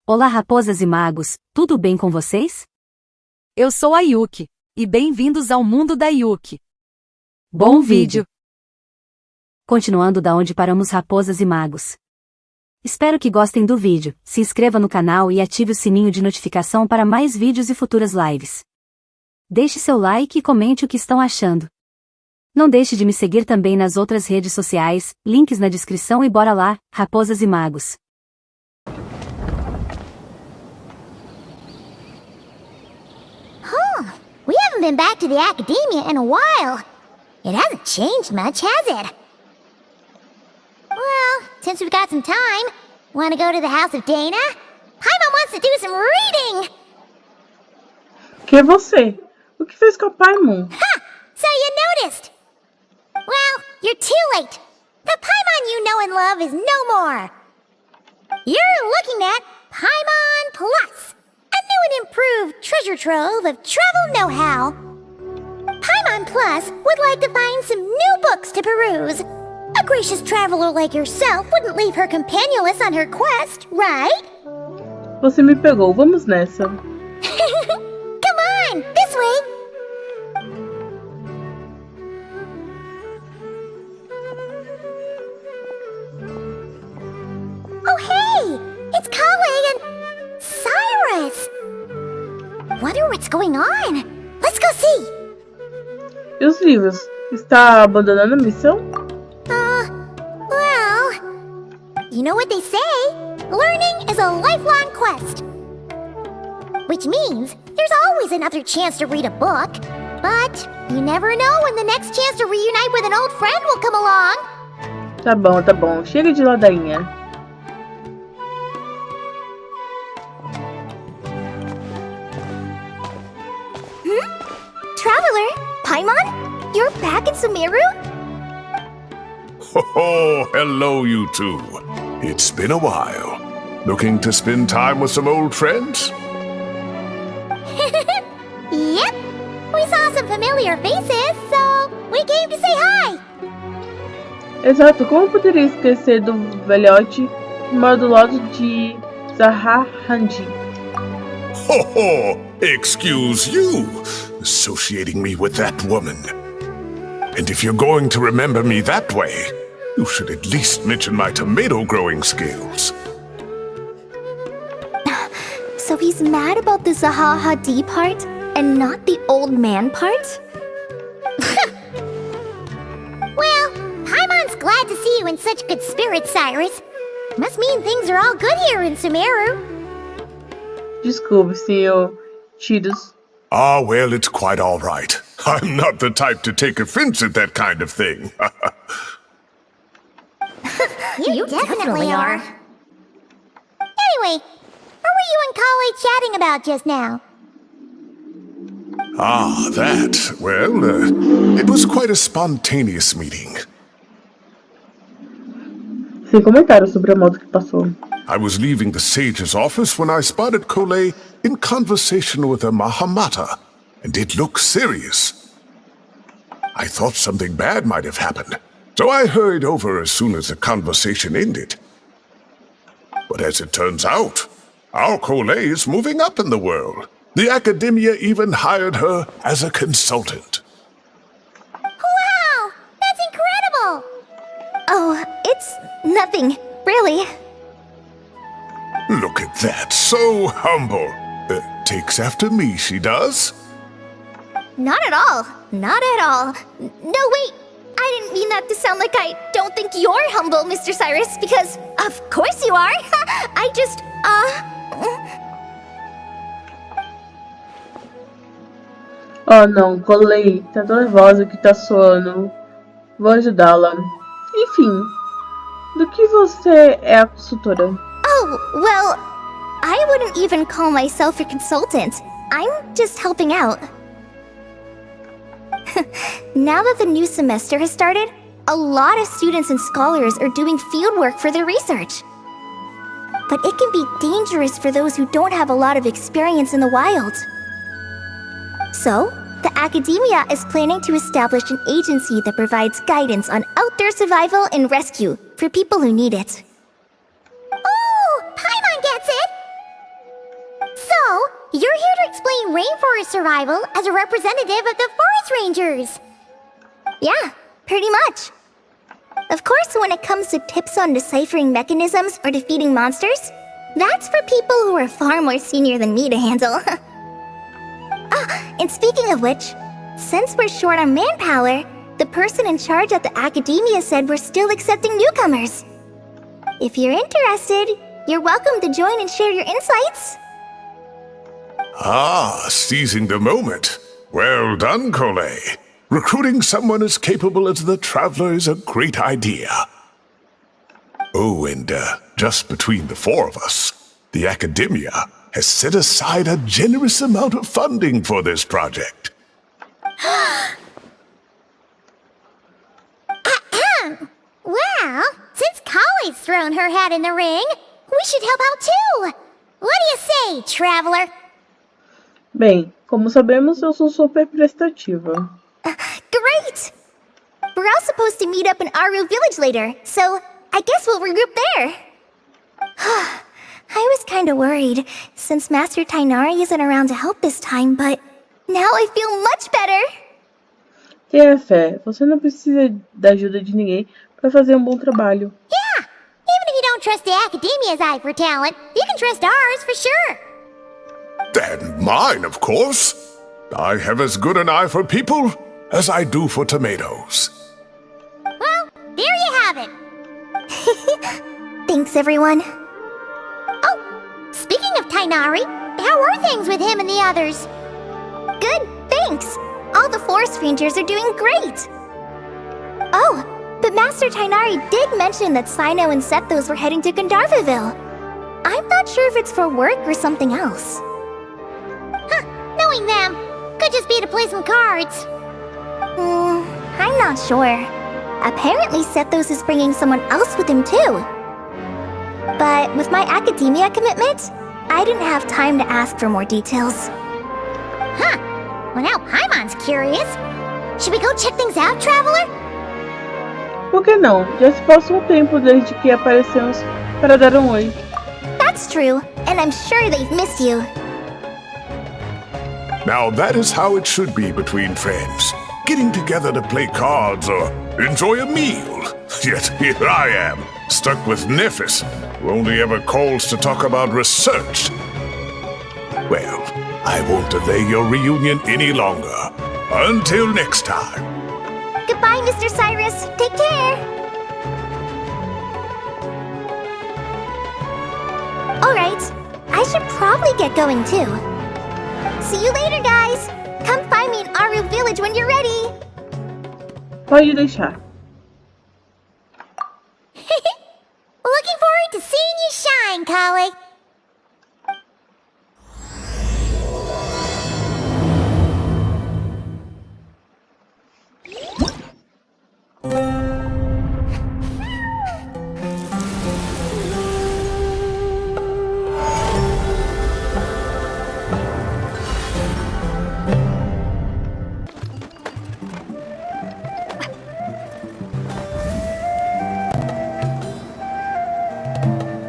Olá raposas e magos, tudo bem com vocês? Eu sou a Yuki, e bem-vindos ao mundo da Yuki. Bom vídeo! Continuando da onde paramos raposas e magos. Espero que gostem do vídeo, se inscreva no canal e ative o sininho de notificação para mais vídeos e futuras lives. Deixe seu like e comente o que estão achando. Não deixe de me seguir também nas outras redes sociais, links na descrição e bora lá, raposas e magos. We haven't been back to the academia in a while. It hasn't changed much, has it? Well, since we've got some time, want to go to the house of Dana? Paimon wants to do some reading! Que é você? O que fez com a Paimon? Ha! So you noticed! Well, you're too late. The Paimon you know and love is no more. You're looking at Paimon Plus, a new and improved treasure trove of travel know-how. Paimon Plus would like to find some new books to peruse. A gracious traveler like yourself wouldn't leave her companionless on her quest, right? Você me pegou, vamos nessa. Come on, this way. Oh hey, it's Kale and Cyrus. Wonder what's going on. Let's go see. E os livros? Está abandonando a missão? Well, you know what they say? Learning is a lifelong quest. Which means there's always another chance to read a book. But you never know when the next chance to reunite with an old friend will come along. Tá bom. Chega de ladainha. Traveler, Paimon? You're back in Sumeru? Oh, hello, you two. It's been a while. Looking to spend time with some old friends? Yep. We saw some familiar faces, so we came to say hi. Exato, como eu poderia esquecer do velhote que mora do lado de Zaharandi? Ho, excuse you, associating me with that woman. And if you're going to remember me that way, you should at least mention my tomato growing skills. So he's mad about the Zahahadi part and not the old man part? Well, Paimon's glad to see you in such good spirits, Cyrus. Must mean things are all good here in Sumeru. Desculpe, senhor Tidus. Ah, well, it's quite all right. I'm not the type to take offense at that kind of thing. You definitely are. Anyway, what were you and Kale chatting about just now? Ah, that. Well, it was quite a spontaneous meeting. Sem comentários sobre a moto que passou. I was leaving the sage's office when I spotted Kole in conversation with a Mahamata, and it looked serious. I thought something bad might have happened, so I hurried over as soon as the conversation ended. But as it turns out, our Kole is moving up in the world. The academia even hired her as a consultant. Wow! That's incredible! Oh, it's nothing, really. Look at that, so humble. Takes after me, she does. Not at all. Not at all. No, wait. I didn't mean that to sound like I don't think you're humble, Mr. Cyrus, because of course you are. I just, Oh não, Colei, tá tão nervosa que tá suando. Vou ajudá-la. Enfim, do que você é a consultora? Oh, well, I wouldn't even call myself a consultant. I'm just helping out. Now that the new semester has started, a lot of students and scholars are doing fieldwork for their research. But it can be dangerous for those who don't have a lot of experience in the wild. So, the academia is planning to establish an agency that provides guidance on outdoor survival and rescue for people who need it. Oh, Paimon gets it! you're here to explain rainforest survival as a representative of the forest rangers. Yeah, pretty much. Of course, when it comes to tips on deciphering mechanisms or defeating monsters, that's for people who are far more senior than me to handle. And speaking of which, since we're short on manpower, the person in charge at the academia said we're still accepting newcomers. If you're interested, you're welcome to join and share your insights. Ah, seizing the moment. Well done, Cole. Recruiting someone as capable as the Traveler is a great idea. Oh, and just between the four of us, the academia has set aside a generous amount of funding for this project. Well, since Collie's thrown her hat in the ring, we should help out too. What do you say, Traveler? Bem, como sabemos, eu sou super prestativa. Great! We're all supposed to meet up in Aru Village later, so I guess we'll regroup there. I was kinda worried, since Master Tainari isn't around to help this time, but now I feel much better. Tenha fé, você não precisa da ajuda de ninguém para fazer um bom trabalho. Yeah! Even if you don't trust the Academia's eye for talent, you can trust ours for sure. And mine, of course. I have as good an eye for people as I do for tomatoes. Well, there you have it. Thanks, everyone. Oh, speaking of Tainari, how are things with him and the others? Good, thanks. All the forest rangers are doing great. Oh, but Master Tainari did mention that Sino and Sethos were heading to Gandharvaville. I'm not sure if it's for work or something else. Huh, knowing them, could just be to play some cards. I'm not sure. Apparently Sethos is bringing someone else with him too. But with my academia commitment, I didn't have time to ask for more details. Huh. Well, now Paimon's curious. Should we go check things out, Traveler? Por que não? Já se passou um tempo desde que aparecemos para dar um oi. That's true, and I'm sure they've missed you. Now that is how it should be between friends. Getting together to play cards or enjoy a meal. Yet here I am, stuck with Nephis, who only ever calls to talk about research. Well, I won't delay your reunion any longer. Until next time. Goodbye, Mr. Cyrus. Take care. Alright, I should probably get going too. See you later, guys. Come find me in Aru Village when you're ready. Pode deixar. Looking forward to seeing you shine, colleague.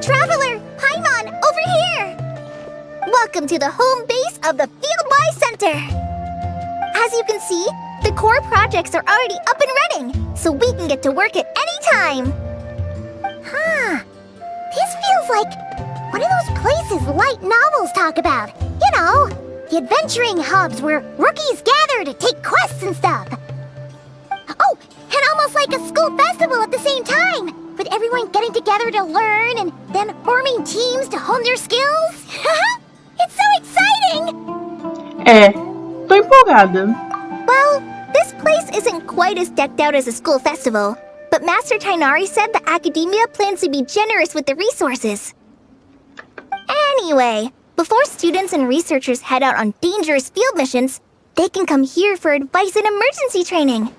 Traveler, Paimon, over here! Welcome to the home base of the Field-wise Center. As you can see, the core projects are already up and running, so we can get to work at any time. Huh. This feels like one of those places light novels talk about. You know, the adventuring hubs where rookies gather to take quests and stuff. Oh, and almost like a school festival at the same time, with everyone getting together to learn and then forming teams to hone their skills. It's so exciting! Tô empolgada. Well, this place isn't quite as decked out as a school festival, but Master Tainari said the academia plans to be generous with the resources. Anyway, before students and researchers head out on dangerous field missions, they can come here for advice and emergency training.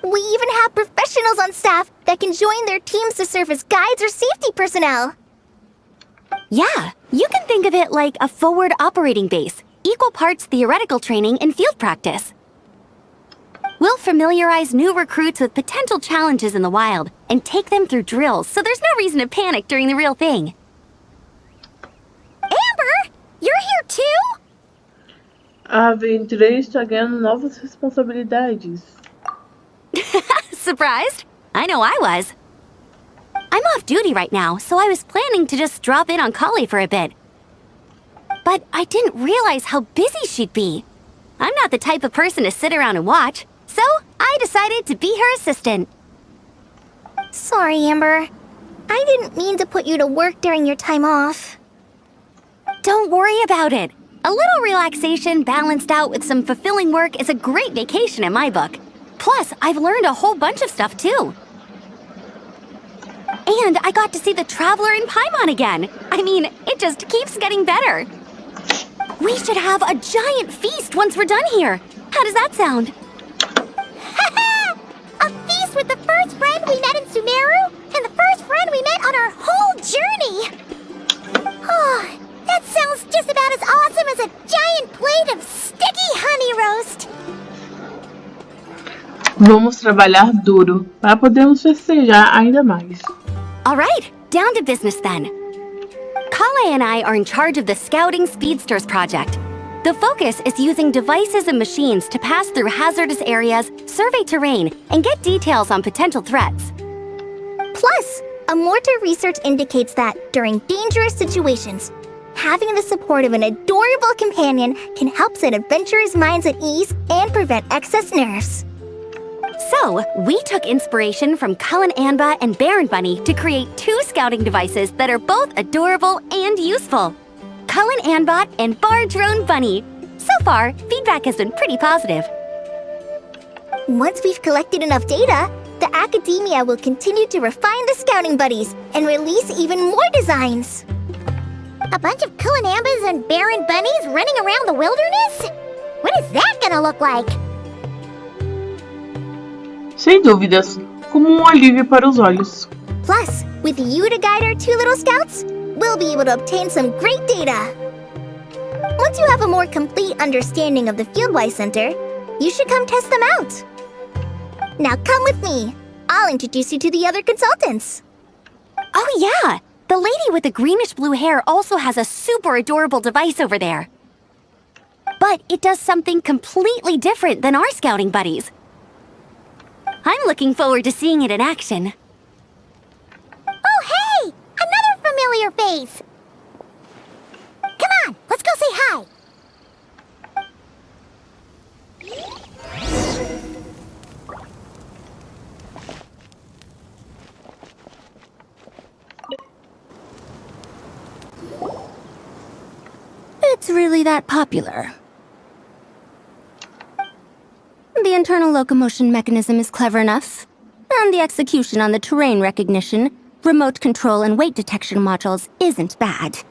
We even have professionals on staff that can join their teams to serve as guides or safety personnel. Yeah, you can think of it like a forward operating base, equal parts theoretical training and field practice. We'll familiarize new recruits with potential challenges in the wild and take them through drills so there's no reason to panic during the real thing. Amber, you're here A aventureira está ganhando novas responsabilidades. Surprised? I know I was. I'm off duty right now, so I was planning to just drop in on Kali for a bit. But I didn't realize how busy she'd be. I'm not the type of person to sit around and watch, so I decided to be her assistant. Sorry, Amber. I didn't mean to put you to work during your time off. Don't worry about it. A little relaxation balanced out with some fulfilling work is a great vacation in my book. Plus, I've learned a whole bunch of stuff too. And I got to see the Traveler in Paimon again. I mean, it just keeps getting better. We should have a giant feast once we're done here. How does that sound? A feast with the first friend we met in Sumeru and the first friend we met on our whole journey. Oh, that sounds just about as awesome as a giant plate of sticky honey roast. Vamos trabalhar duro para podermos festejar ainda mais. All right, down to business then. Kale and I are in charge of the Scouting Speedsters project. The focus is using devices and machines to pass through hazardous areas, survey terrain, and get details on potential threats. Plus, a mortar research indicates that during dangerous situations, having the support of an adorable companion can help set adventurers' minds at ease and prevent excess nerves. So, we took inspiration from Cullen Anba and Baron Bunny to create 2 scouting devices that are both adorable and useful. Cullen Anbot and Bar Drone Bunny. So far, feedback has been pretty positive. Once we've collected enough data, the academia will continue to refine the scouting buddies and release even more designs. A bunch of Cullen Ambas and Baron Bunnies running around the wilderness? What is that gonna look like? Sem dúvidas, como alívio para os olhos. Plus, with you to guide our 2 little scouts, we'll be able to obtain some great data. Once you have a more complete understanding of the Fieldwise Center, you should come test them out. Now come with me. I'll introduce you to the other consultants. Oh yeah! The lady with the greenish-blue hair also has a super adorable device over there. But it does something completely different than our scouting buddies. I'm looking forward to seeing it in action. Oh, hey! Another familiar face! Come on, let's go say hi! It's really that popular. The internal locomotion mechanism is clever enough, and the execution on the terrain recognition, remote control, and weight detection modules isn't bad.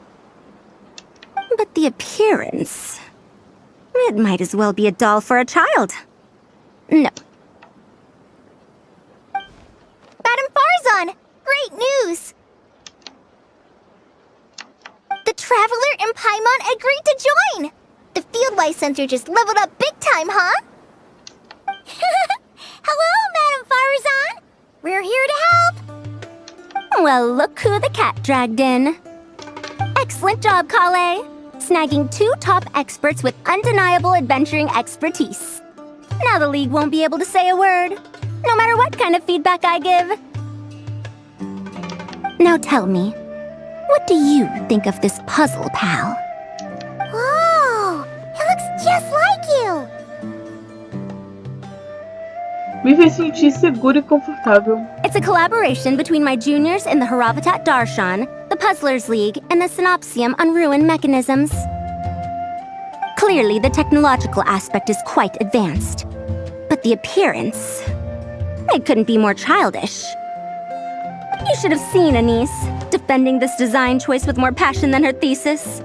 But the appearance... it might as well be a doll for a child. No. Madam Farzan! Great news! The Traveler and Paimon agreed to join! The Fieldwise Center just leveled up big time, huh? Hello, Madam Farzan! We're here to help! Well, look who the cat dragged in. Excellent job, Kale. Snagging 2 top experts with undeniable adventuring expertise. Now the League won't be able to say a word, no matter what kind of feedback I give. Now tell me, what do you think of this puzzle, pal? Whoa! It looks just like you! Me fez sentir seguro e confortável. It's a collaboration between my juniors in the Haravatat Darshan, the Puzzlers League, and the Synopsium on Ruin Mechanisms. Clearly, the technological aspect is quite advanced. But the appearance... it couldn't be more childish. You should have seen Anise, defending this design choice with more passion than her thesis.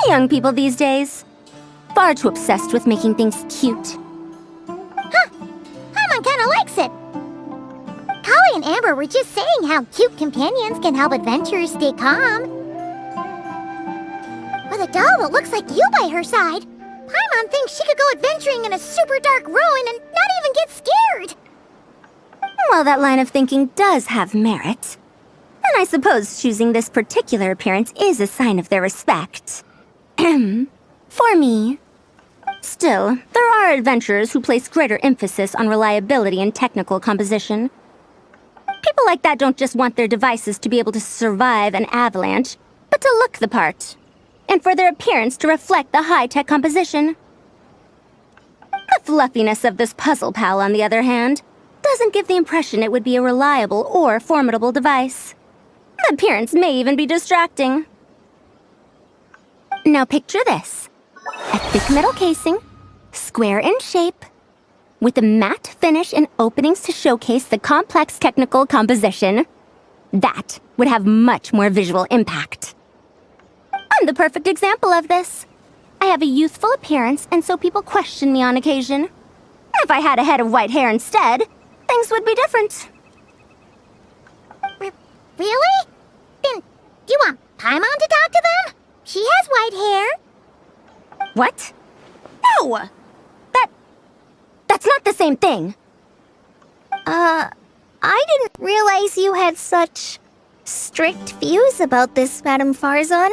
Young people these days. Far too obsessed with making things cute. Huh! Paimon kinda likes it! Kali and Amber were just saying how cute companions can help adventurers stay calm. With a doll that looks like you by her side, Paimon thinks she could go adventuring in a super dark ruin and not even get scared! Well, that line of thinking does have merit. And I suppose choosing this particular appearance is a sign of their respect. For me. Still, there are adventurers who place greater emphasis on reliability and technical composition. People like that don't just want their devices to be able to survive an avalanche, but to look the part, and for their appearance to reflect the high-tech composition. The fluffiness of this puzzle pal, on the other hand, doesn't give the impression it would be a reliable or formidable device. The appearance may even be distracting. Now picture this. A thick metal casing, square in shape, with a matte finish and openings to showcase the complex technical composition. That would have much more visual impact. I'm the perfect example of this. I have a youthful appearance, and so people question me on occasion. If I had a head of white hair instead, things would be different. Really? Then, do you want Paimon to talk to them? She has white hair. What? No! That's not the same thing. I didn't realize you had such strict views about this, Madame Farzan.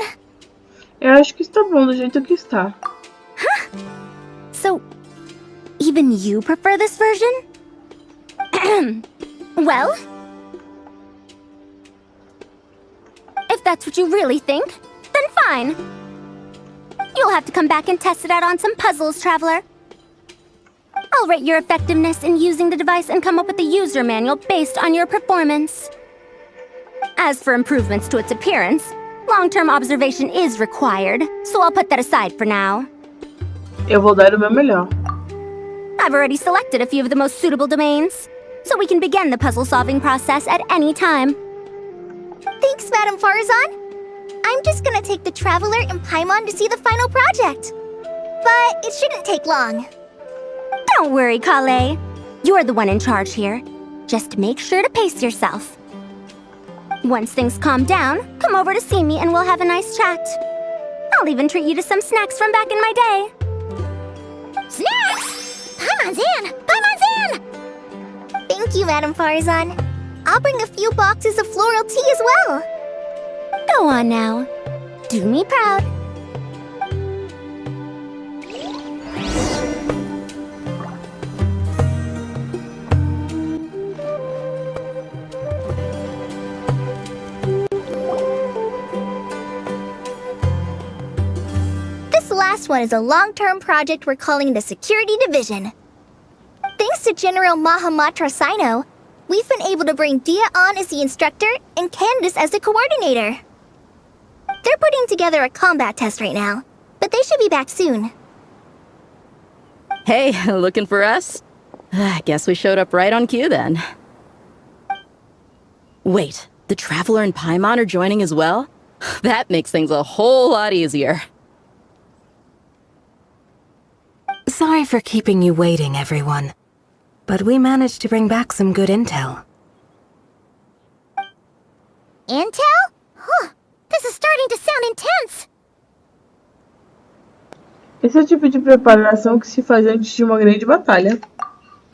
Eu acho que está bom do jeito que está. So, even you prefer this version? Well, if that's what you really think, then fine. You'll have to come back and test it out on some puzzles, Traveler. I'll rate your effectiveness in using the device and come up with a user manual based on your performance. As for improvements to its appearance, long-term observation is required, so I'll put that aside for now. Eu vou dar o meu melhor. I've already selected a few of the most suitable domains, so we can begin the puzzle-solving process at any time. Thanks, Madame Farzan. I'm just gonna take the Traveler and Paimon to see the final project. But it shouldn't take long. Don't worry, Kale. You're the one in charge here. Just make sure to pace yourself. Once things calm down, come over to see me and we'll have a nice chat. I'll even treat you to some snacks from back in my day. Snacks! Paimon's in! Paimon's in! Thank you, Madame Farzan. I'll bring a few boxes of floral tea as well. Go on now. Do me proud. This last one is a long-term project we're calling the Security Division. Thanks to General Mahamatra Sino, we've been able to bring Dia on as the instructor and Candace as the coordinator. They're putting together a combat test right now, but they should be back soon. Hey, looking for us? I guess we showed up right on cue then. Wait, the Traveler and Paimon are joining as well? That makes things a whole lot easier. Sorry for keeping you waiting, everyone. But we managed to bring back some good intel. Intel? Huh. This is starting to sound intense. Esse é o tipo de preparação que se faz antes de uma grande batalha.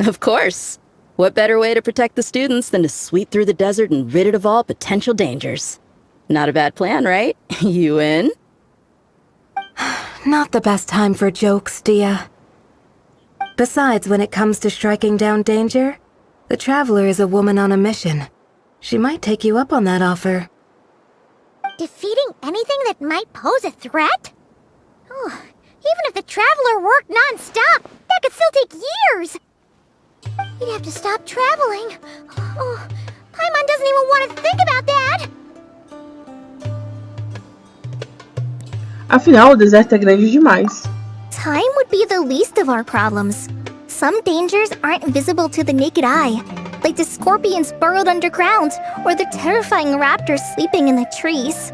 Of course. What better way to protect the students than to sweep through the desert and rid it of all potential dangers? Not a bad plan, right? You in? Not the best time for jokes, Dia. Besides, when it comes to striking down danger, the Traveler is a woman on a mission. She might take you up on that offer. Defeating anything that might pose a threat? Oh, even if the Traveler worked non-stop, that could still take years. You'd have to stop traveling. Oh, Paimon doesn't even want to think about that. Afinal, o deserto é grande demais. Time would be the least of our problems. Some dangers aren't visible to the naked eye, like the scorpions burrowed underground or the terrifying raptors sleeping in the trees.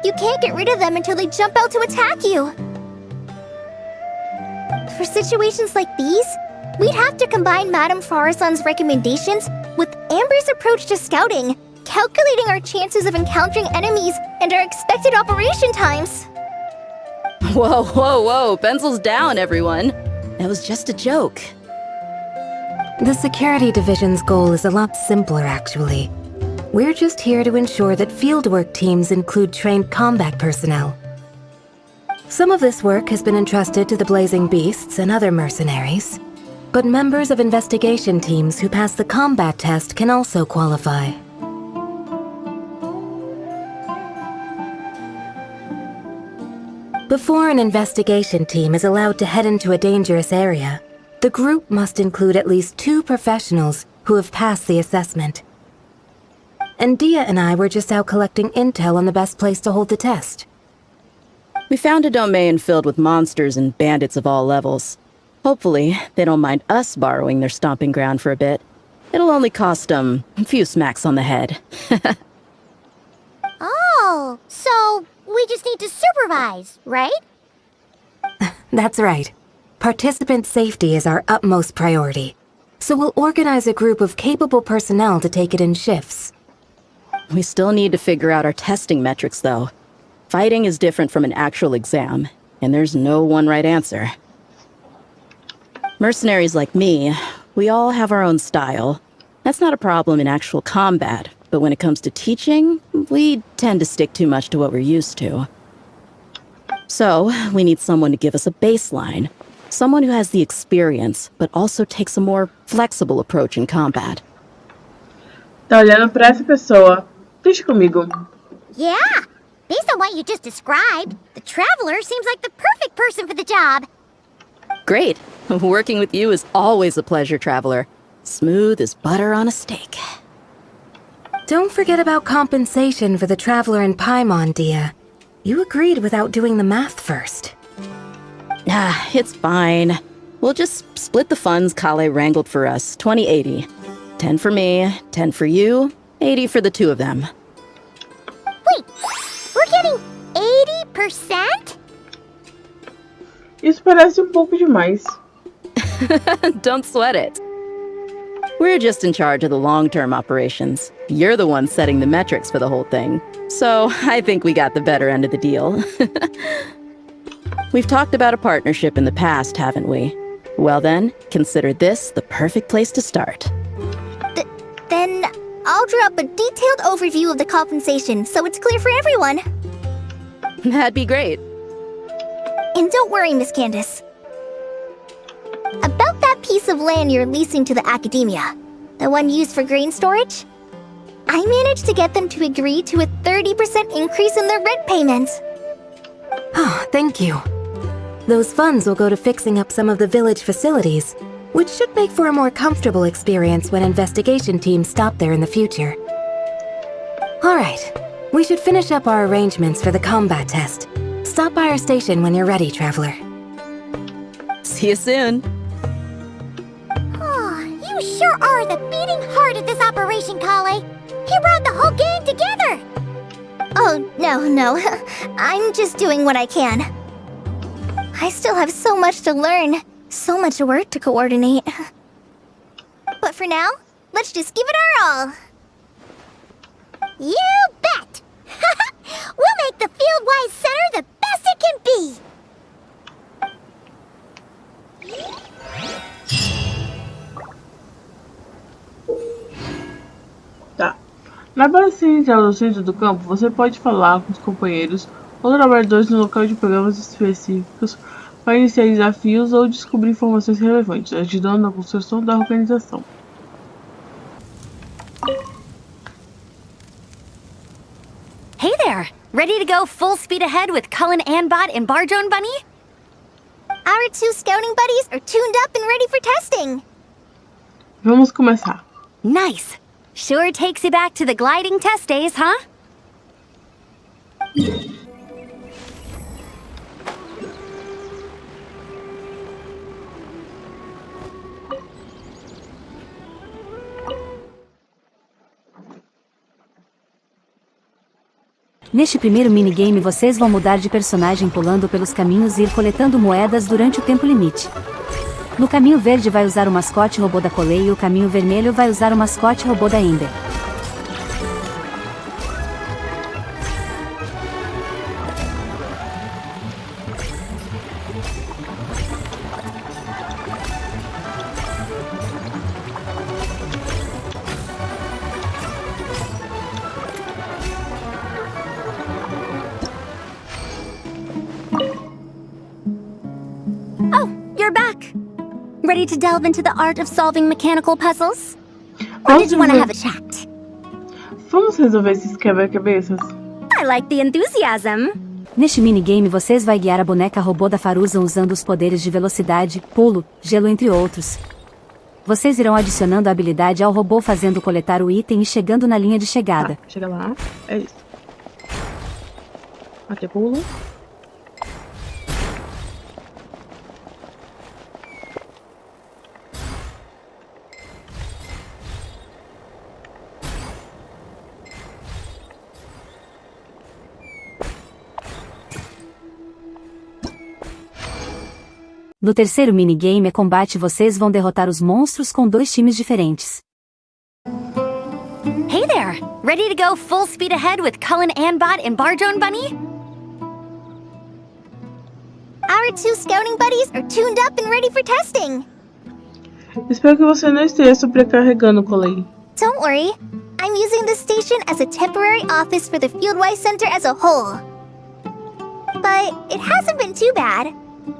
You can't get rid of them until they jump out to attack you. For situations like these, we'd have to combine Madame Farzan's recommendations with Amber's approach to scouting, calculating our chances of encountering enemies and our expected operation times. Whoa, whoa, whoa, pencils down, everyone. That was just a joke. The Security Division's goal is a lot simpler, actually. We're just here to ensure that fieldwork teams include trained combat personnel. Some of this work has been entrusted to the Blazing Beasts and other mercenaries, but members of investigation teams who pass the combat test can also qualify. Before an investigation team is allowed to head into a dangerous area, the group must include at least 2 professionals who have passed the assessment. And Dia and I were just out collecting intel on the best place to hold the test. We found a domain filled with monsters and bandits of all levels. Hopefully, they don't mind us borrowing their stomping ground for a bit. It'll only cost them a few smacks on the head. Oh, so we just need to supervise, right? That's right. Participant safety is our utmost priority, so we'll organize a group of capable personnel to take it in shifts. We still need to figure out our testing metrics, though. Fighting is different from an actual exam, and there's no one right answer. Mercenaries like me, we all have our own style. That's not a problem in actual combat, but when it comes to teaching, we tend to stick too much to what we're used to. So, we need someone to give us a baseline. Someone who has the experience, but also takes a more flexible approach in combat. Tá olhando pra essa pessoa. Deixa comigo. Yeah, based on what you just described, the Traveler seems like the perfect person for the job. Great. Working with you is always a pleasure, Traveler. Smooth as butter on a steak. Don't forget about compensation for the Traveler in Paimon, Dia. You agreed without doing the math first. Ah, it's fine. We'll just split the funds Kale wrangled for us, 20-80. 10 for me, 10 for you, 80 for the 2 of them. Wait, we're getting 80%? Isso parece pouco demais. Don't sweat it. We're just in charge of the long-term operations. You're the one setting the metrics for the whole thing. So I think we got the better end of the deal. We've talked about a partnership in the past, haven't we? Well then, consider this the perfect place to start. Then I'll draw up a detailed overview of the compensation so it's clear for everyone. That'd be great. And don't worry, Miss Candace. About that piece of land you're leasing to the academia, the one used for grain storage, I managed to get them to agree to a 30% increase in their rent payments. Oh, thank you. Those funds will go to fixing up some of the village facilities, which should make for a more comfortable experience when investigation teams stop there in the future. All right, we should finish up our arrangements for the combat test. Stop by our station when you're ready, Traveler. See you soon. Oh, you sure are the beating heart of this operation, Kale. He brought the whole gang together. Oh, no. I'm just doing what I can. I still have so much to learn, so much work to coordinate. But for now, let's just give it our all. You bet! We'll make the Fieldwise Center the best it can be! Tá. Na base central do centro do campo, você pode falar com os companheiros ou trabalhadores no local de programas específicos para iniciar desafios ou descobrir informações relevantes, ajudando na construção da organização. Hey there! Ready to go full speed ahead with Cullen Anbot and Bardrone Bunny? Our 2 scouting buddies are tuned up and ready for testing. Vamos começar. Nice! Sure takes you back to the gliding test days, huh? Neste primeiro minigame vocês vão mudar de personagem pulando pelos caminhos e ir coletando moedas durante o tempo limite. No caminho verde vai usar o mascote robô da Colei e o caminho vermelho vai usar o mascote robô da Ember. Ready to delve into the art of solving mechanical puzzles? Or did you want to have a chat? Vamos resolver esses quebra-cabeças? I like the enthusiasm. Neste minigame vocês vai guiar a boneca robô da Faruza usando os poderes de velocidade, pulo, gelo entre outros. Vocês irão adicionando a habilidade ao robô fazendo coletar o item e chegando na linha de chegada. Tá, chega lá. É isso. Aqui é pulo. No terceiro minigame é combate, vocês vão derrotar os monstros com 2 times diferentes. Hey there! Ready to go full speed ahead with Cullen Anbot and Bardrone Bunny? Our 2 scouting buddies are tuned up and ready for testing. Espero que você não esteja sobrecarregando, Colei. Don't worry, I'm using this station as a temporary office for the Fieldwise Center as a whole. But it hasn't been too bad.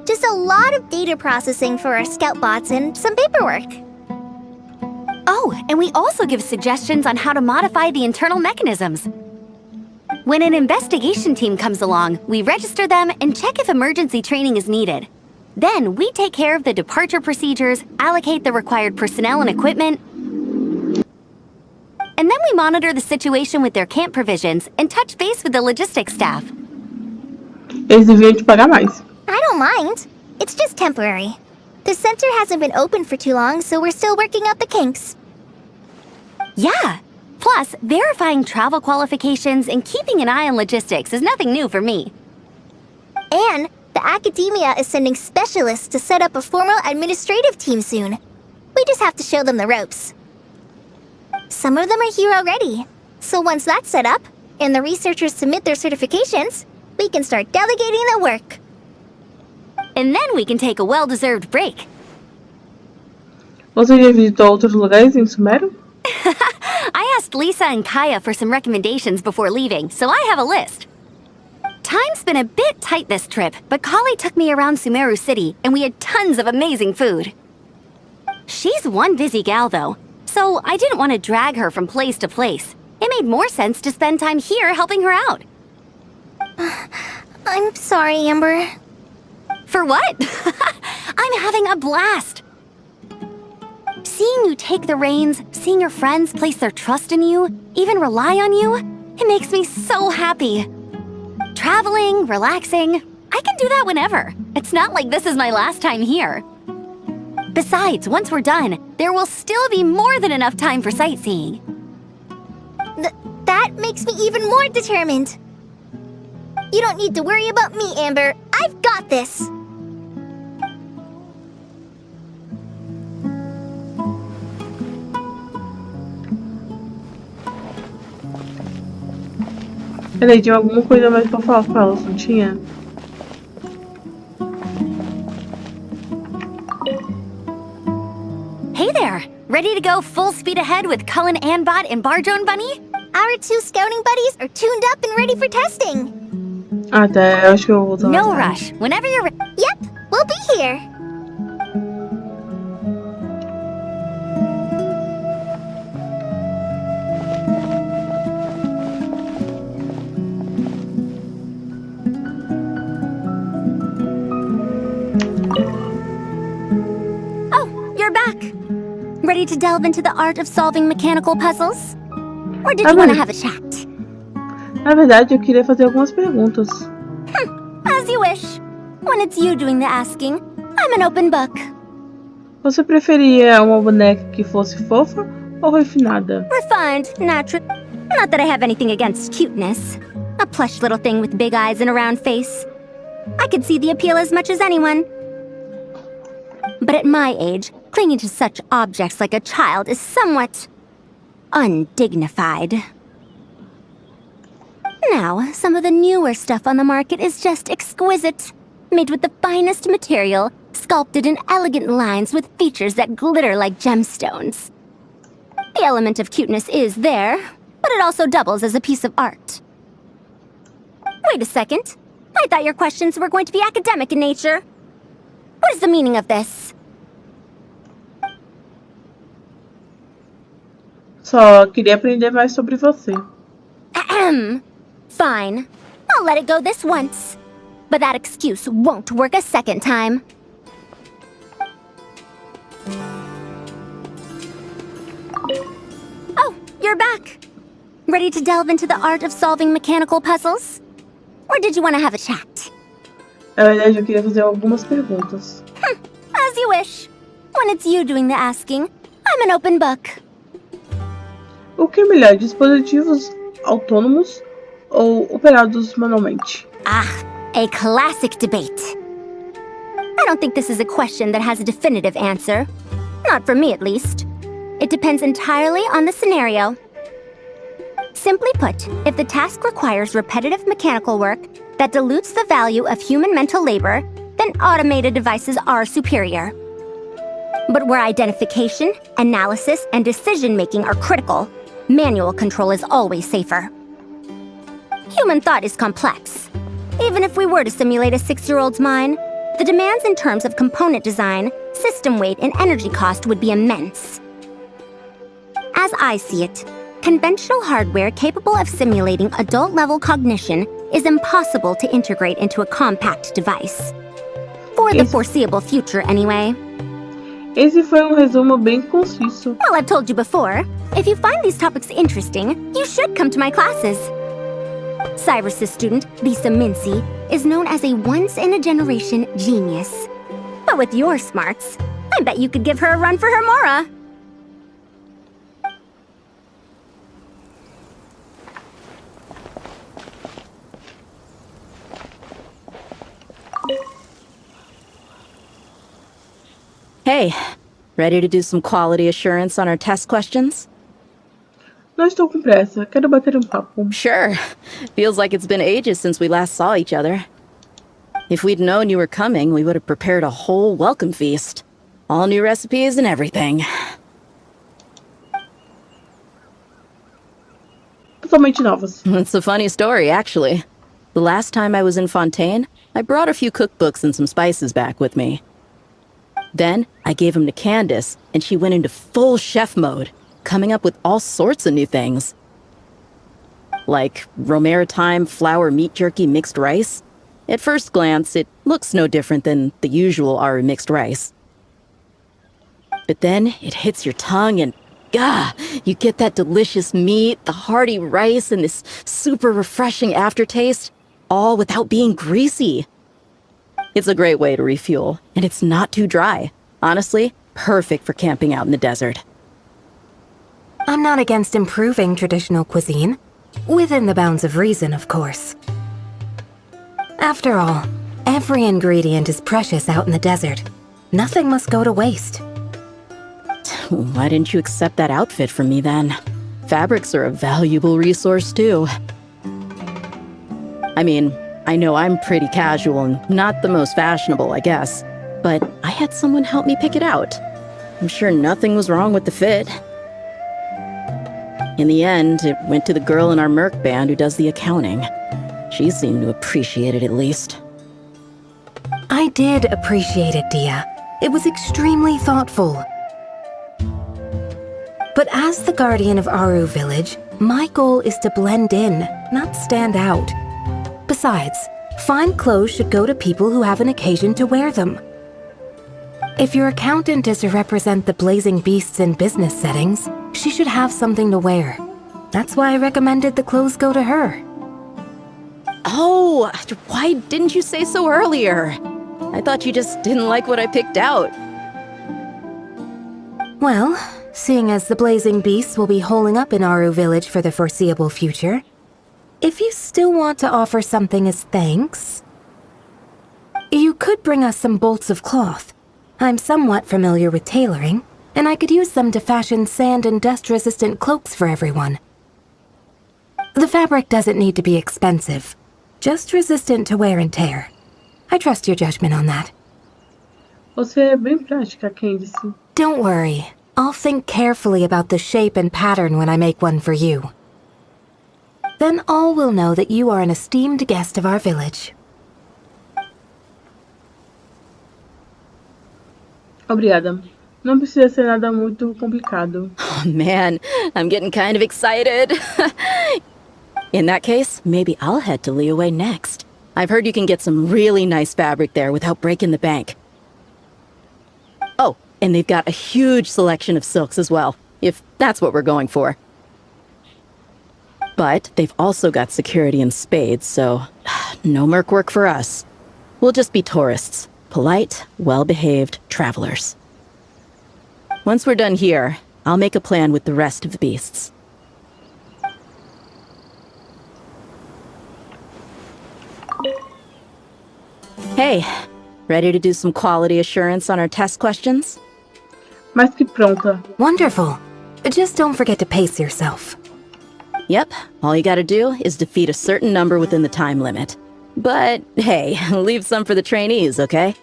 Just a lot of data processing for our scout bots and some paperwork. Oh, and we also give suggestions on how to modify the internal mechanisms. When an investigation team comes along, we register them and check if emergency training is needed. Then we take care of the departure procedures, allocate the required personnel and equipment, and then we monitor the situation with their camp provisions and touch base with the logistics staff. Eles deviam te pagar mais. I don't mind. It's just temporary. The center hasn't been open for too long, so we're still working out the kinks. Yeah. Plus, verifying travel qualifications and keeping an eye on logistics is nothing new for me. And the academia is sending specialists to set up a formal administrative team soon. We just have to show them the ropes. Some of them are here already. So once that's set up, and the researchers submit their certifications, we can start delegating the work. And then we can take a well-deserved break. Você já visitou outros lugares em Sumério? I asked Lisa and Kaya for some recommendations before leaving, so I have a list. Time's been a bit tight this trip, but Kali took me around Sumeru City, and we had tons of amazing food. She's one busy gal, though, so I didn't want to drag her from place to place. It made more sense to spend time here helping her out. I'm sorry, Amber. For what? I'm having a blast. Seeing you take the reins, seeing your friends place their trust in you, even rely on you, it makes me so happy. Traveling, relaxing, I can do that whenever. It's not like this is my last time here. Besides, once we're done, there will still be more than enough time for sightseeing. That makes me even more determined. You don't need to worry about me, Amber. I've got this. Peraí, tinha alguma coisa mais pra falar com ela, não tinha? Hey there! Ready to go full speed ahead with Cullen Anbot and Bardrone Bunny? Our 2 scouting buddies are tuned up and ready for testing. Ah, tá. Eu acho que eu vou voltar. No rush. Whenever you're ready. Yep, we'll be here. Oh, you're back. Ready to delve into the art of solving mechanical puzzles? Or did you want to have a chat? Na verdade, eu queria fazer algumas perguntas. As you wish. When it's you doing the asking, I'm an open book. Você preferia uma boneca que fosse fofa ou refinada? Refined, natural. Not that I have anything against cuteness. A plush little thing with big eyes and a round face. I could see the appeal as much as anyone. But at my age, clinging to such objects like a child is somewhat undignified. Now, some of the newer stuff on the market is just exquisite. Made with the finest material, sculpted in elegant lines with features that glitter like gemstones. The element of cuteness is there, but it also doubles as a piece of art. Wait a second. I thought your questions were going to be academic in nature. What is the meaning of this? Só queria aprender mais sobre você. Ahem. Fine. I'll let it go this once. But that excuse won't work a second time. Oh, you're back. Ready to delve into the art of solving mechanical puzzles? Or did you want to have a chat? Na verdade, eu queria fazer algumas perguntas. As you wish. When it's you doing the asking, I'm an open book. O que é melhor, dispositivos autônomos ou operados manualmente? Ah, a classic debate. I don't think this is a question that has a definitive answer. Not for me, at least. It depends entirely on the scenario. Simply put, if the task requires repetitive mechanical work that dilutes the value of human mental labor, then automated devices are superior. But where identification, analysis, and decision-making are critical, manual control is always safer. Human thought is complex. Even if we were to simulate a 6-year-old's mind, the demands in terms of component design, system weight, and energy cost would be immense. As I see it, conventional hardware capable of simulating adult-level cognition is impossible to integrate into a compact device. For the foreseeable future, anyway. Esse foi resumo bem conciso. Well, I've told you before, if you find these topics interesting, you should come to my classes. Cyrus's student, Lisa Mincy, is known as a once-in-a-generation genius. But with your smarts, I bet you could give her a run for her Mora. Hey, ready to do some quality assurance on our test questions? Não estou com pressa, quero bater papo. Sure. Feels like it's been ages since we last saw each other. If we'd known you were coming, we would have prepared a whole welcome feast. All new recipes and everything. Totalmente novas. It's a funny story, actually. The last time I was in Fontaine, I brought a few cookbooks and some spices back with me. Then, I gave them to Candace, and she went into full chef mode, coming up with all sorts of new things. Like romaritime flour meat jerky mixed rice. At first glance, it looks no different than the usual Aru mixed rice. But then, it hits your tongue and, you get that delicious meat, the hearty rice, and this super refreshing aftertaste, all without being greasy. It's a great way to refuel, and it's not too dry. Honestly, perfect for camping out in the desert. I'm not against improving traditional cuisine. Within the bounds of reason, of course. After all, every ingredient is precious out in the desert. Nothing must go to waste. Why didn't you accept that outfit from me then? Fabrics are a valuable resource too. I mean, I know I'm pretty casual and not the most fashionable, I guess. But I had someone help me pick it out. I'm sure nothing was wrong with the fit. In the end, it went to the girl in our Merc band who does the accounting. She seemed to appreciate it at least. I did appreciate it, Dia. It was extremely thoughtful. But as the guardian of Aru Village, my goal is to blend in, not stand out. Besides, fine clothes should go to people who have an occasion to wear them. If your accountant is to represent the blazing beasts in business settings, she should have something to wear. That's why I recommended the clothes go to her. Oh, why didn't you say so earlier? I thought you just didn't like what I picked out. Well, seeing as the blazing beasts will be holing up in Aru Village for the foreseeable future, if you still want to offer something as thanks, you could bring us some bolts of cloth. I'm somewhat familiar with tailoring, and I could use them to fashion sand and dust-resistant cloaks for everyone. The fabric doesn't need to be expensive, just resistant to wear and tear. I trust your judgment on that. Você é bem prática, Candice. Don't worry. I'll think carefully about the shape and pattern when I make one for you. Then all will know that you are an esteemed guest of our village. Obrigada. Não precisa ser nada muito complicado. Oh man, I'm getting kind of excited. In that case, maybe I'll head to Liyue next. I've heard you can get some really nice fabric there without breaking the bank. Oh, and they've got a huge selection of silks as well, if that's what we're going for. But they've also got security in spades, so no merc work for us. We'll just be tourists, polite, well-behaved travelers. Once we're done here, I'll make a plan with the rest of the beasts. Hey, ready to do some quality assurance on our test questions? Mais que pronta. Wonderful. Just don't forget to pace yourself. Yep, all you gotta do is defeat a certain number within the time limit. But hey, leave some for the trainees, okay?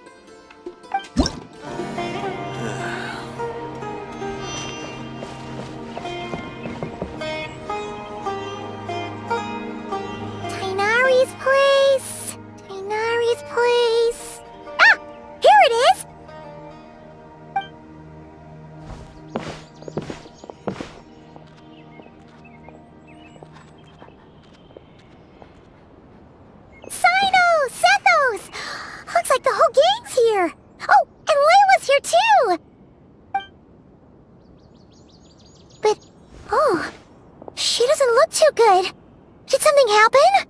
Tainari's place. Tainari's place. Ah! Here it is! Sethos! Looks like the whole gang's here! Oh, and Layla's here too! But, oh, she doesn't look too good. Did something happen?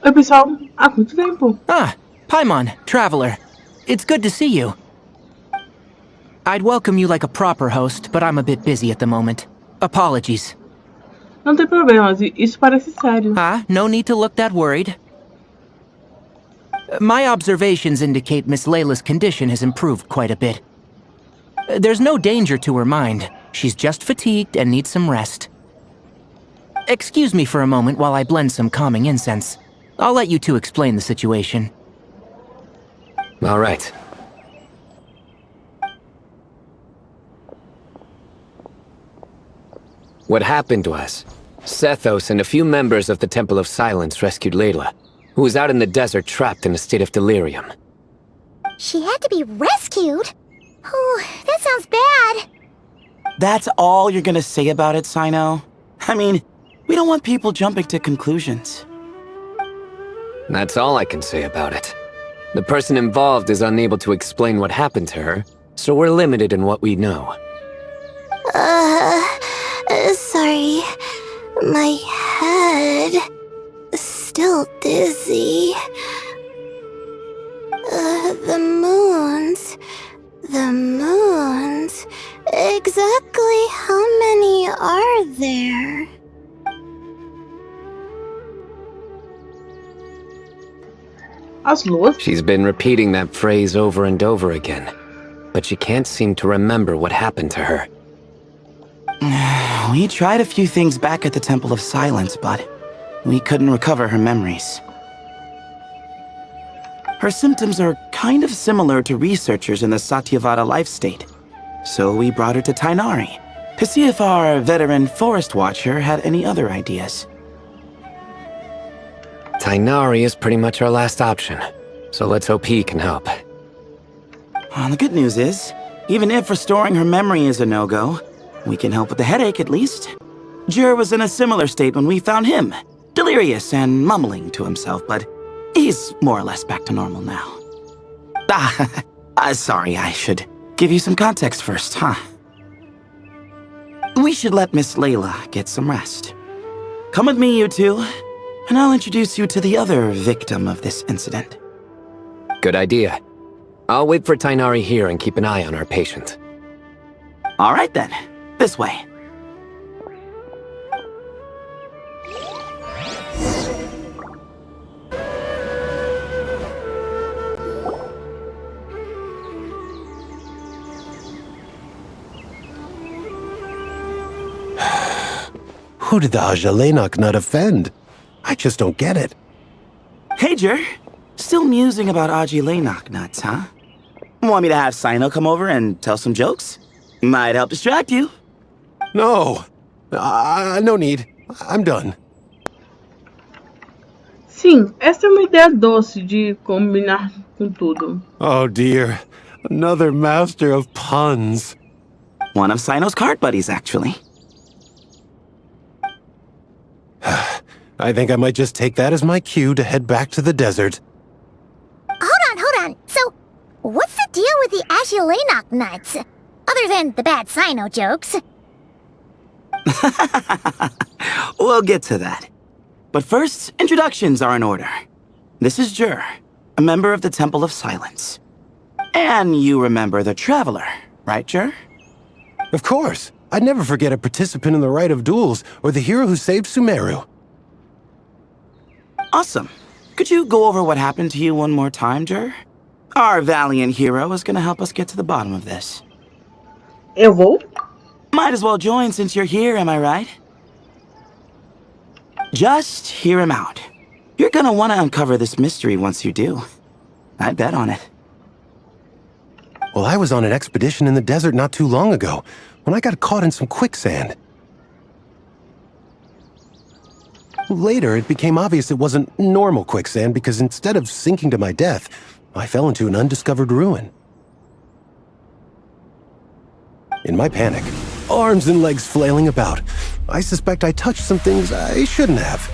Oi, pessoal. Há quanto tempo? Ah, Paimon, traveler. It's good to see you. I'd welcome you like a proper host, but I'm a bit busy at the moment. Apologies. Não tem problema, isso parece sério. Ah, no need to look that worried. My observations indicate Miss Layla's condition has improved quite a bit. There's no danger to her mind. She's just fatigued and needs some rest. Excuse me for a moment while I blend some calming incense. I'll let you two explain the situation. All right. What happened was, Sethos and a few members of the Temple of Silence rescued Layla, who was out in the desert trapped in a state of delirium. She had to be rescued? Oh, that sounds bad. That's all you're gonna say about it, Sino? I mean, we don't want people jumping to conclusions. That's all I can say about it. The person involved is unable to explain what happened to her, so we're limited in what we know. Sorry. My head... still dizzy. The moons... Exactly how many are there? As luas? She's been repeating that phrase over and over again, but she can't seem to remember what happened to her. We tried a few things back at the Temple of Silence, but we couldn't recover her memories. Her symptoms are kind of similar to researchers in the Satyavada life state. So we brought her to Tainari to see if our veteran forest watcher had any other ideas. Tainari is pretty much our last option, so let's hope he can help. The good news is, even if restoring her memory is a no-go, we can help with the headache at least. Jur was in a similar state when we found him, delirious and mumbling to himself, but he's more or less back to normal now. Sorry, I should give you some context first, huh? We should let Miss Layla get some rest. Come with me, you two, and I'll introduce you to the other victim of this incident. Good idea. I'll wait for Tainari here and keep an eye on our patient. All right then, this way. Who did the Ajalenok not offend? I just don't get it. Hey, Jur. Still musing about Aji nuts, huh? Want me to have Sino come over and tell some jokes? Might help distract you. No. No need. I'm done. Sim, essa é uma ideia doce de combinar com tudo. Oh dear. Another master of puns. One of Sino's card buddies, actually. I think I might just take that as my cue to head back to the desert. Hold on. So, what's the deal with the Agilenok nuts? Other than the bad Sino jokes. We'll get to that. But first, introductions are in order. This is Jur, a member of the Temple of Silence. And you remember the Traveler, right, Jur? Of course. I'd never forget a participant in the Rite of Duels or the hero who saved Sumeru. Awesome. Could you go over what happened to you one more time, Jur? Our valiant hero is gonna help us get to the bottom of this. Eu vou? Might as well join since you're here, am I right? Just hear him out. You're gonna want to uncover this mystery once you do. I bet on it. Well, I was on an expedition in the desert not too long ago, when I got caught in some quicksand. Later, it became obvious it wasn't normal quicksand because instead of sinking to my death, I fell into an undiscovered ruin. In my panic, arms and legs flailing about, I suspect I touched some things I shouldn't have.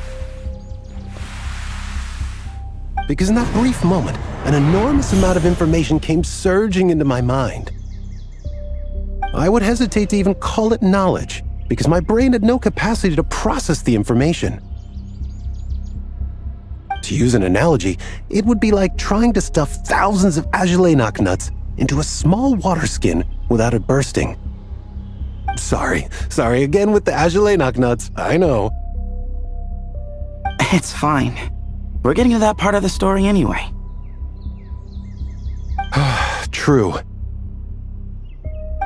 Because in that brief moment, an enormous amount of information came surging into my mind. I would hesitate to even call it knowledge, because my brain had no capacity to process the information. To use an analogy, it would be like trying to stuff thousands of Agilenok nuts into a small water skin without it bursting. Sorry again with the Agilenok nuts, I know. It's fine. We're getting to that part of the story anyway. True.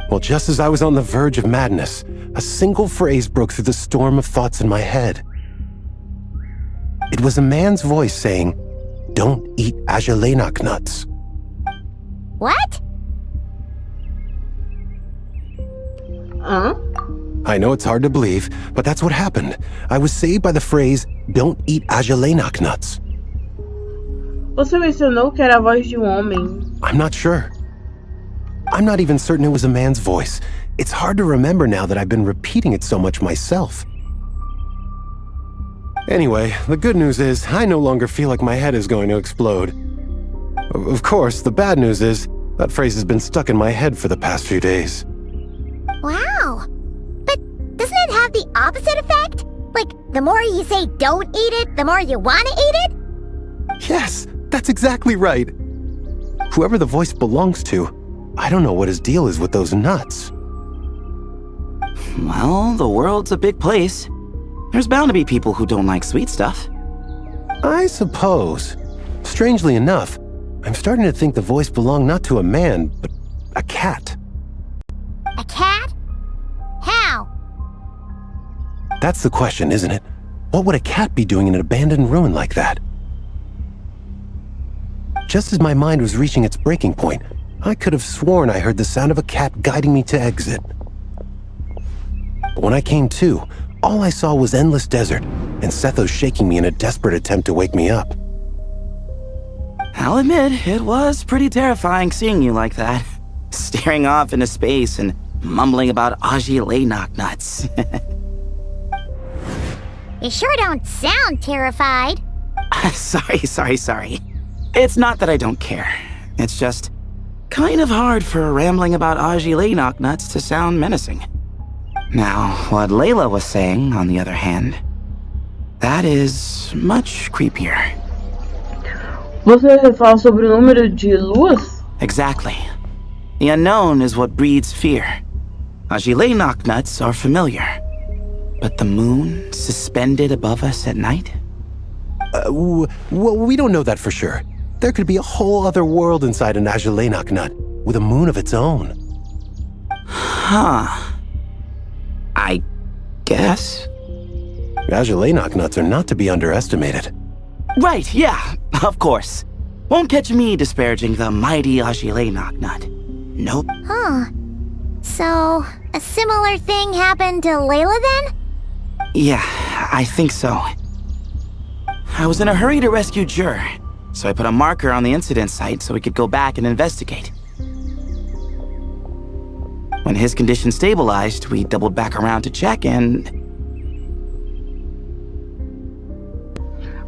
Well, just as I was on the verge of madness, a single phrase broke through the storm of thoughts in my head. It was a man's voice saying, "Don't eat Agilenok nuts." What? I know it's hard to believe, but that's what happened. I was saved by the phrase, "Don't eat Agilenok nuts." Você mencionou que era a voz de homem. I'm not sure. I'm not even certain it was a man's voice. It's hard to remember now that I've been repeating it so much myself. Anyway, the good news is I no longer feel like my head is going to explode. Of course, the bad news is that phrase has been stuck in my head for the past few days. Wow. But doesn't it have the opposite effect? Like, the more you say don't eat it, the more you want to eat it? Yes, that's exactly right. Whoever the voice belongs to, I don't know what his deal is with those nuts. Well, the world's a big place. There's bound to be people who don't like sweet stuff. I suppose. Strangely enough, I'm starting to think the voice belonged not to a man, but a cat. A cat? How? That's the question, isn't it? What would a cat be doing in an abandoned ruin like that? Just as my mind was reaching its breaking point, I could have sworn I heard the sound of a cat guiding me to exit. But when I came to, all I saw was endless desert, and Sethos shaking me in a desperate attempt to wake me up. I'll admit, it was pretty terrifying seeing you like that. Staring off into space and mumbling about Agilenok nuts. You sure don't sound terrified. Sorry. It's not that I don't care. It's just kind of hard for rambling about Agilenok nuts to sound menacing. Now, what Layla was saying, on the other hand, that is much creepier. Você fala sobre o número de luas? Exactly. The unknown is what breeds fear. Agilenok nuts are familiar. But the moon suspended above us at night? Well, we don't know that for sure. There could be a whole other world inside an Agilenok nut, with a moon of its own. Huh. I guess. Agilenok nuts are not to be underestimated. Right, yeah, of course. Won't catch me disparaging the mighty Agilenok nut. Nope. Huh. So, a similar thing happened to Layla then? Yeah, I think so. I was in a hurry to rescue Jur, so I put a marker on the incident site so we could go back and investigate. When his condition stabilized, we doubled back around to check and...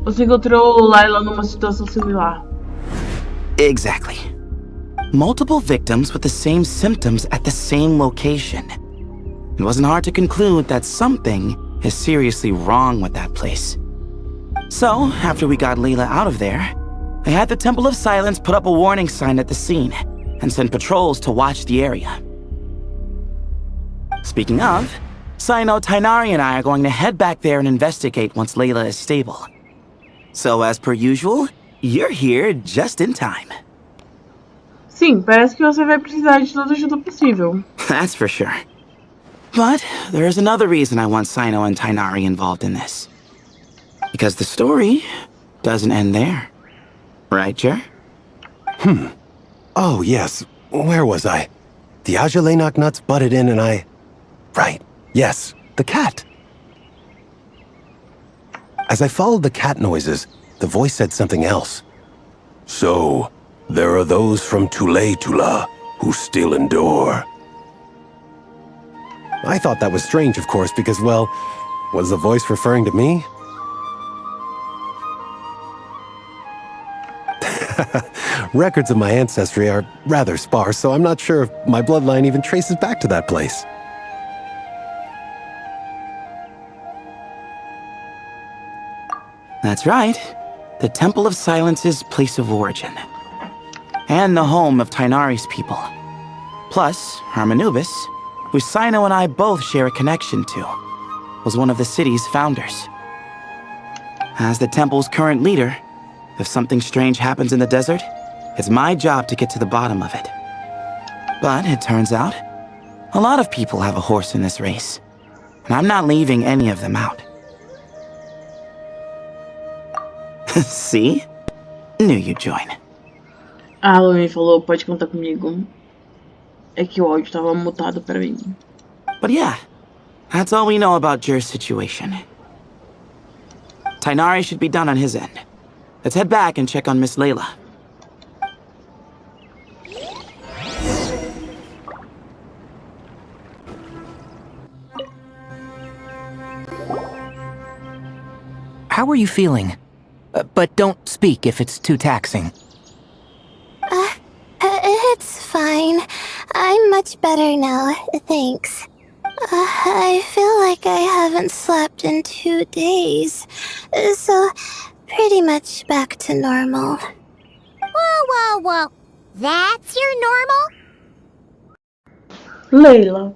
Você encontrou Layla numa situação similar. Exactly. Multiple victims with the same symptoms at the same location. It wasn't hard to conclude that something is seriously wrong with that place. So, after we got Layla out of there, I had the Temple of Silence put up a warning sign at the scene and send patrols to watch the area. Speaking of, Sino, Tainari and I are going to head back there and investigate once Layla is stable. So, as per usual, you're here just in time. Sim, parece que você vai precisar de toda ajuda possível. That's for sure. But there's another reason I want Sino and Tainari involved in this. Because the story doesn't end there. Right, Jer? Oh, yes. Where was I? The Ajalenok nuts butted in and I... Right. Yes. The cat. As I followed the cat noises, the voice said something else. So, there are those from Tula who still endure. I thought that was strange, of course, because, well, was the voice referring to me? Records of my ancestry are rather sparse, so I'm not sure if my bloodline even traces back to that place. That's right. The Temple of Silence's place of origin. And the home of Tainari's people. Plus, Harmonubis, who Sino and I both share a connection to, was one of the city's founders. As the temple's current leader, if something strange happens in the desert, it's my job to get to the bottom of it. But it turns out, a lot of people have a horse in this race, and I'm not leaving any of them out. See? Knew you'd join. A Lumine falou, pode contar comigo. É que o áudio tava mutado pra mim. But yeah, that's all we know about Jer's situation. Tainari should be done on his end. Let's head back and check on Miss Layla. How are you feeling? But don't speak if it's too taxing. It's fine. I'm much better now, thanks. I feel like I haven't slept in 2 days, so pretty much back to normal. Whoa. That's your normal? Layla.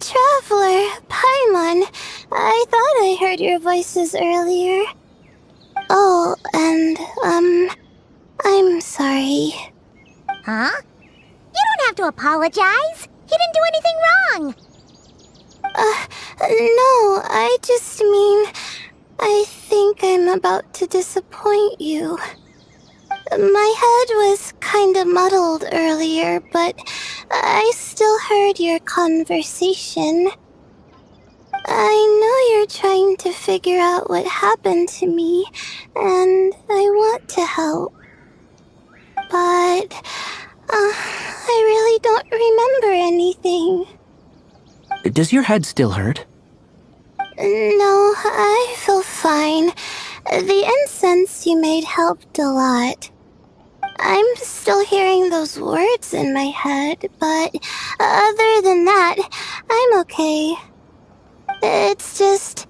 Traveler, Paimon, I thought I heard your voices earlier. Oh, and, I'm sorry. Huh? You don't have to apologize. You didn't do anything wrong. No, I just mean, I think I'm about to disappoint you. My head was kinda muddled earlier, but I still heard your conversation. I know you're trying to figure out what happened to me, and I want to help. But, I really don't remember anything. Does your head still hurt? No, I feel fine. The incense you made helped a lot. I'm still hearing those words in my head, but other than that, I'm okay. It's just,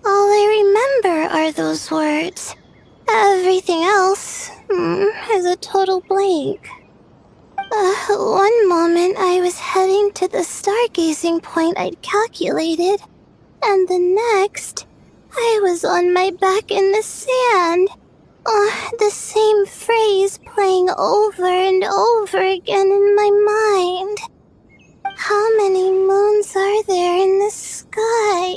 all I remember are those words. Everything else is a total blank. One moment I was heading to the stargazing point I'd calculated, and the next, I was on my back in the sand. The same phrase playing over and over again in my mind. How many moons are there in the sky?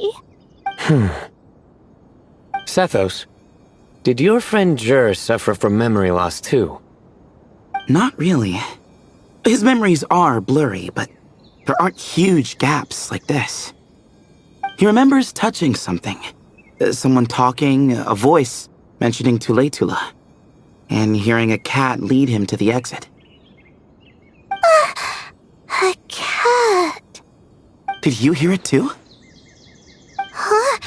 Sethos, did your friend Jer suffer from memory loss too? Not really. His memories are blurry, but there aren't huge gaps like this. He remembers touching something. Someone talking, a voice mentioning Tula, and hearing a cat lead him to the exit. A cat? Did you hear it too? Huh?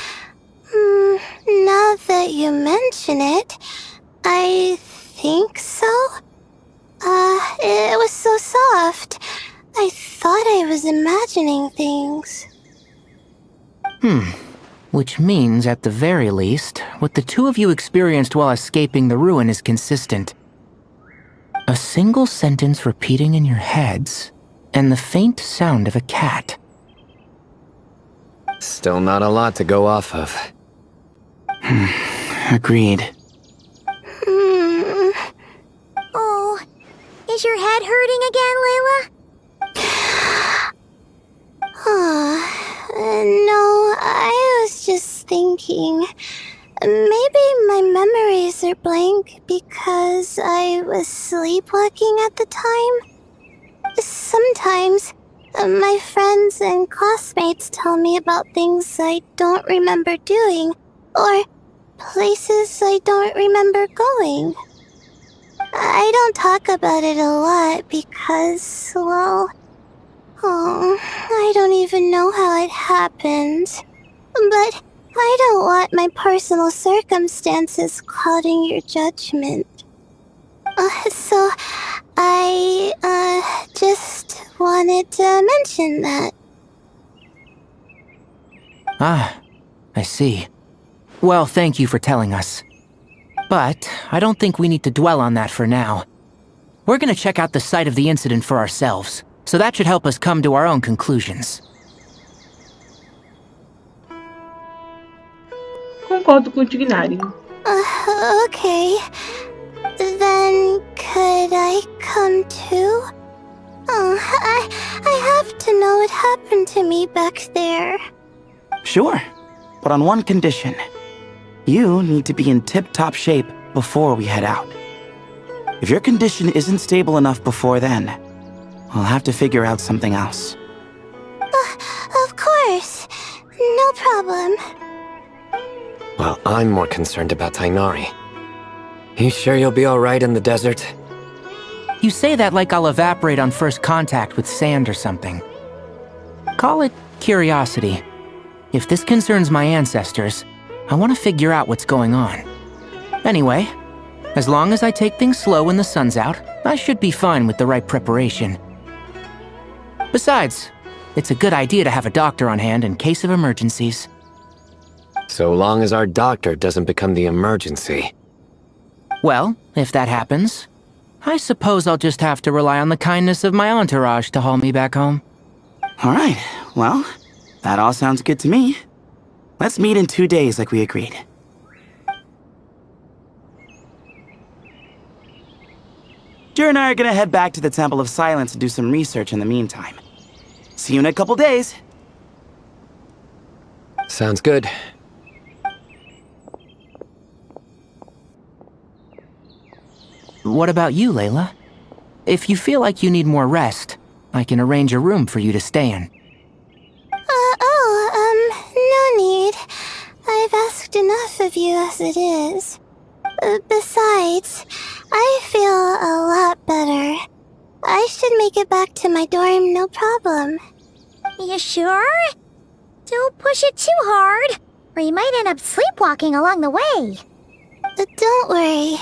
Now that you mention it, I think so. It was so soft. I thought I was imagining things. Which means, at the very least, what the two of you experienced while escaping the ruin is consistent. A single sentence repeating in your heads, and the faint sound of a cat. Still not a lot to go off of. Agreed. Oh, is your head hurting again, Layla? No, I was just thinking. Maybe my memories are blank because I was sleepwalking at the time. Sometimes, my friends and classmates tell me about things I don't remember doing, or places I don't remember going. I don't talk about it a lot because, well, I don't even know how it happened. But I don't want my personal circumstances clouding your judgment. So I just wanted to mention that. Ah, I see. Well, thank you for telling us. But I don't think we need to dwell on that for now. We're gonna check out the site of the incident for ourselves, so that should help us come to our own conclusions. Concordo com o Dignário. Okay. Then could I come too? I have to know what happened to me back there. Sure, but on one condition. You need to be in tip-top shape before we head out. If your condition isn't stable enough before then, we'll have to figure out something else. Of course. No problem. Well, I'm more concerned about Tainari. You sure you'll be alright in the desert? You say that like I'll evaporate on first contact with sand or something. Call it curiosity. If this concerns my ancestors, I want to figure out what's going on. Anyway, as long as I take things slow when the sun's out, I should be fine with the right preparation. Besides, it's a good idea to have a doctor on hand in case of emergencies. So long as our doctor doesn't become the emergency. Well, if that happens, I suppose I'll just have to rely on the kindness of my entourage to haul me back home. Alright, well, that all sounds good to me. Let's meet in 2 days like we agreed. Jer and I are gonna head back to the Temple of Silence and do some research in the meantime. See you in a couple days. Sounds good. What about you, Layla? If you feel like you need more rest, I can arrange a room for you to stay in. No need. I've asked enough of you as it is. Besides, I feel a lot better. I should make it back to my dorm, no problem. You sure? Don't push it too hard, or you might end up sleepwalking along the way. Don't worry,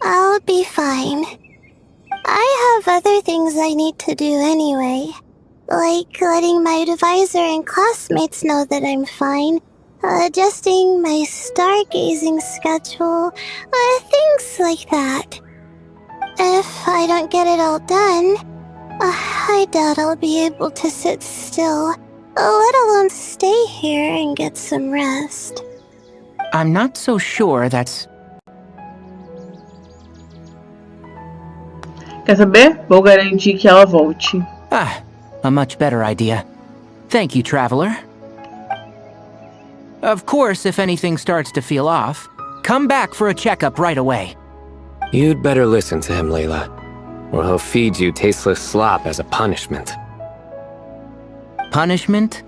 I'll be fine. I have other things I need to do anyway. Like letting my advisor and classmates know that I'm fine, adjusting my stargazing schedule, things like that. If I don't get it all done, I doubt I'll be able to sit still, let alone stay here and get some rest. I'm not so sure that's... Quer saber? Vou garantir que ela volte. A much better idea. Thank you, Traveler. Of course, if anything starts to feel off, come back for a checkup right away. You'd better listen to him, Layla, or he'll feed you tasteless slop as a punishment. Punishment?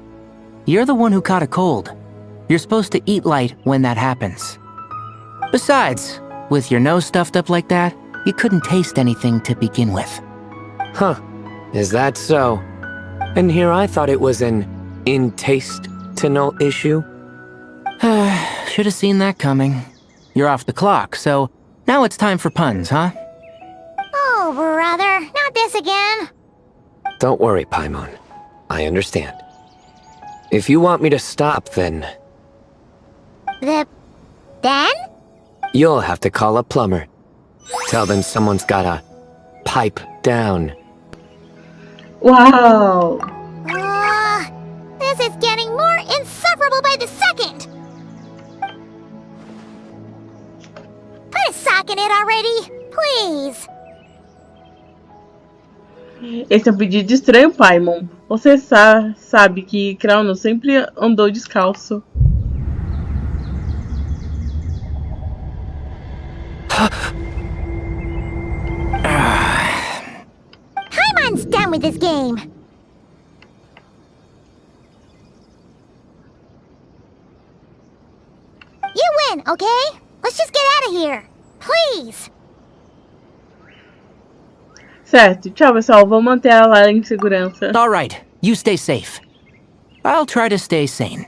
You're the one who caught a cold. You're supposed to eat light when that happens. Besides, with your nose stuffed up like that, you couldn't taste anything to begin with. Huh. Is that so? And here I thought it was an In taste to no issue? Should have seen that coming. You're off the clock, so now it's time for puns, huh? Oh, brother, not this again. Don't worry, Paimon. I understand. If you want me to stop, then Then? you'll have to call a plumber. Tell them someone's gotta pipe down. Uau! This is getting more insufferable by the second. Put a sock in it already, please. Esse é um pedido estranho, Paimon. Você sabe que Crown sempre andou descalço. Paimon's done with this game. You win, okay? Let's just get out of here. Please. Certo, tchau pessoal, vou manter a Layla em segurança. All right, you stay safe. I'll try to stay sane.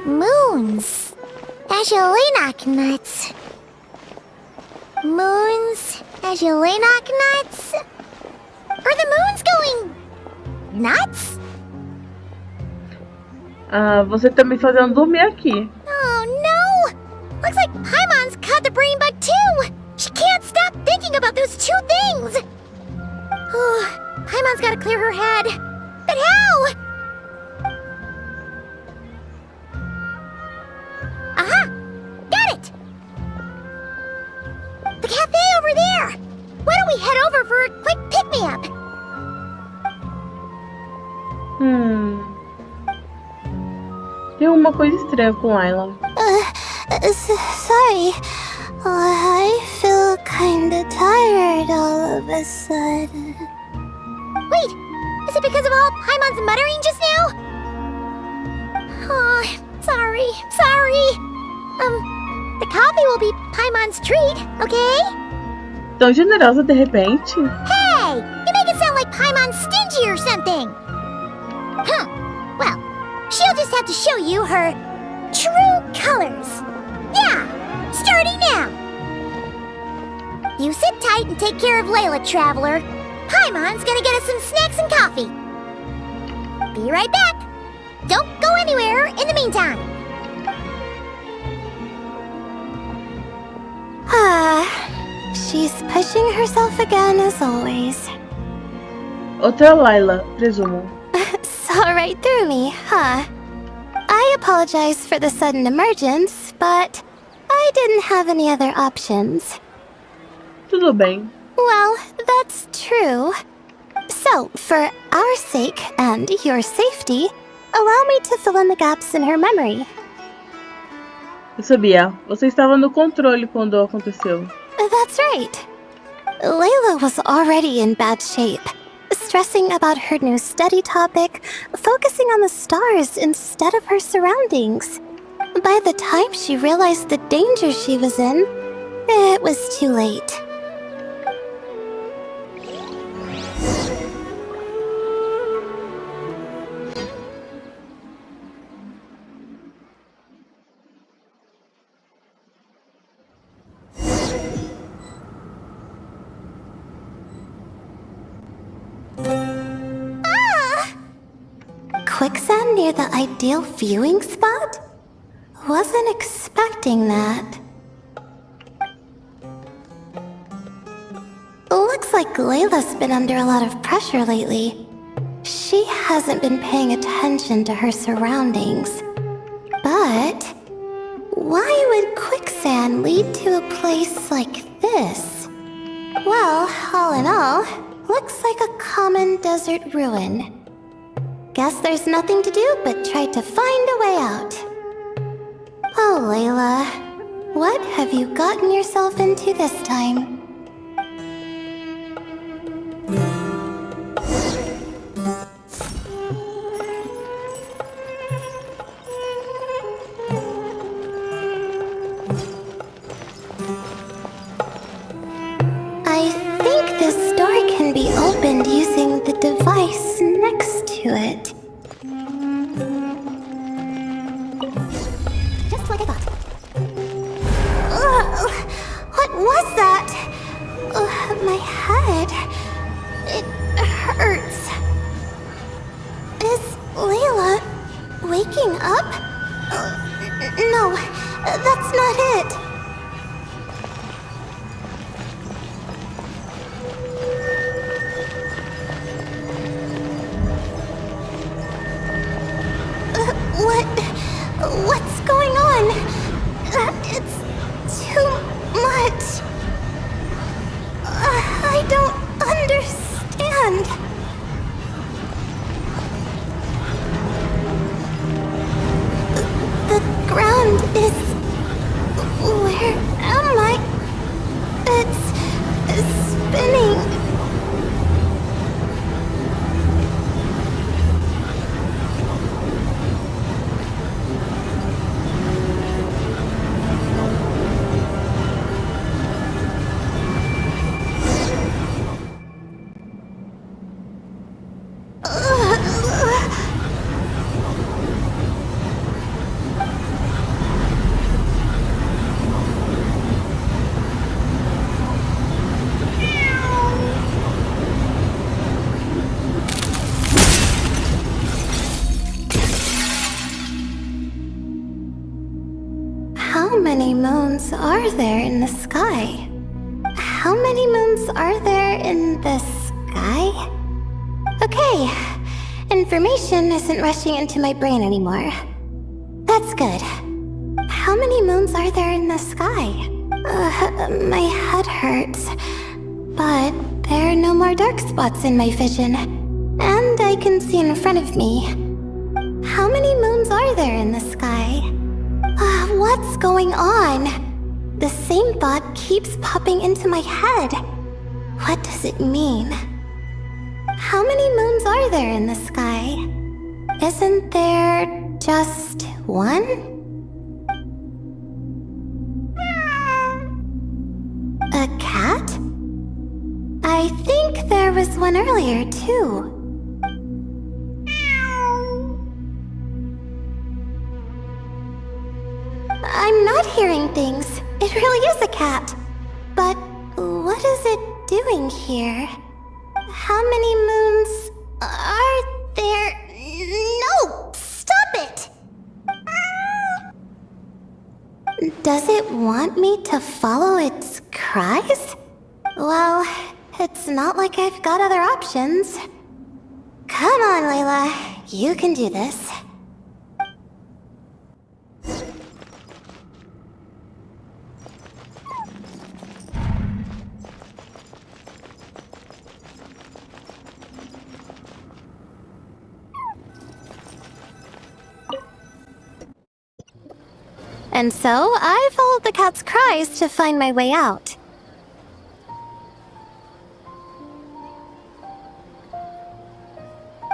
Moons. Ashalenak nuts. Moons. Ashalenak nuts. Are the moons going nuts? Você tá me fazendo dormir aqui. Oh no! Looks like Paimon's caught the brain bug too! She can't stop thinking about those two things! Oh, Paimon's gotta clear her head. But how? Aha! Got it! The cafe over there! Why don't we head over for a quick pick-me-up? Tem uma coisa estranha com Layla. Sorry. I feel kinda tired all of a sudden. Wait! Is it because of all Paimon's muttering just now? Oh, sorry. The coffee will be Paimon's treat, okay? Tão generosa de repente. Hey! You make it sound like Paimon's stingy or something! Huh. Well, she'll just have to show you her true colors. Yeah! Starting now! You sit tight and take care of Layla, traveler. Paimon's gonna get us some snacks and coffee. Be right back! Don't go anywhere in the meantime! She's pushing herself again as always. Outra Layla, presumo. Saw right through me, huh? I apologize for the sudden emergence, but I didn't have any other options. Tudo bem. Well, that's true. So, for our sake and your safety, allow me to fill in the gaps in her memory. Eu sabia. Você estava no controle quando aconteceu. That's right. Layla was already in bad shape, stressing about her new study topic, focusing on the stars instead of her surroundings. By the time she realized the danger she was in, it was too late. Quicksand near the ideal viewing spot? Wasn't expecting that. Looks like Layla's been under a lot of pressure lately. She hasn't been paying attention to her surroundings. But why would quicksand lead to a place like this? Well, all in all, looks like a common desert ruin. Guess there's nothing to do but try to find a way out. Oh, Layla, what have you gotten yourself into this time? device next to it. Just like I thought. What was that? My head. It hurts. Is Layla waking up? No, that's not it. What's going on? It's too much. I don't understand. The ground is... Where am I? It's spinning. How many moons are there in the sky? How many moons are there in the sky? Okay, information isn't rushing into my brain anymore. That's good. How many moons are there in the sky? My head hurts. But there are no more dark spots in my vision. And I can see in front of me. How many moons are there in the sky? What's going on? The same thought keeps popping into my head. What does it mean? How many moons are there in the sky? Isn't there just one? A cat? I think there was one earlier, too. I'm not hearing things. It really is a cat. But what is it doing here? How many moons are there? No! Stop it! Does it want me to follow its cries? Well, it's not like I've got other options. Come on, Layla. You can do this. And so, I followed the cat's cries to find my way out.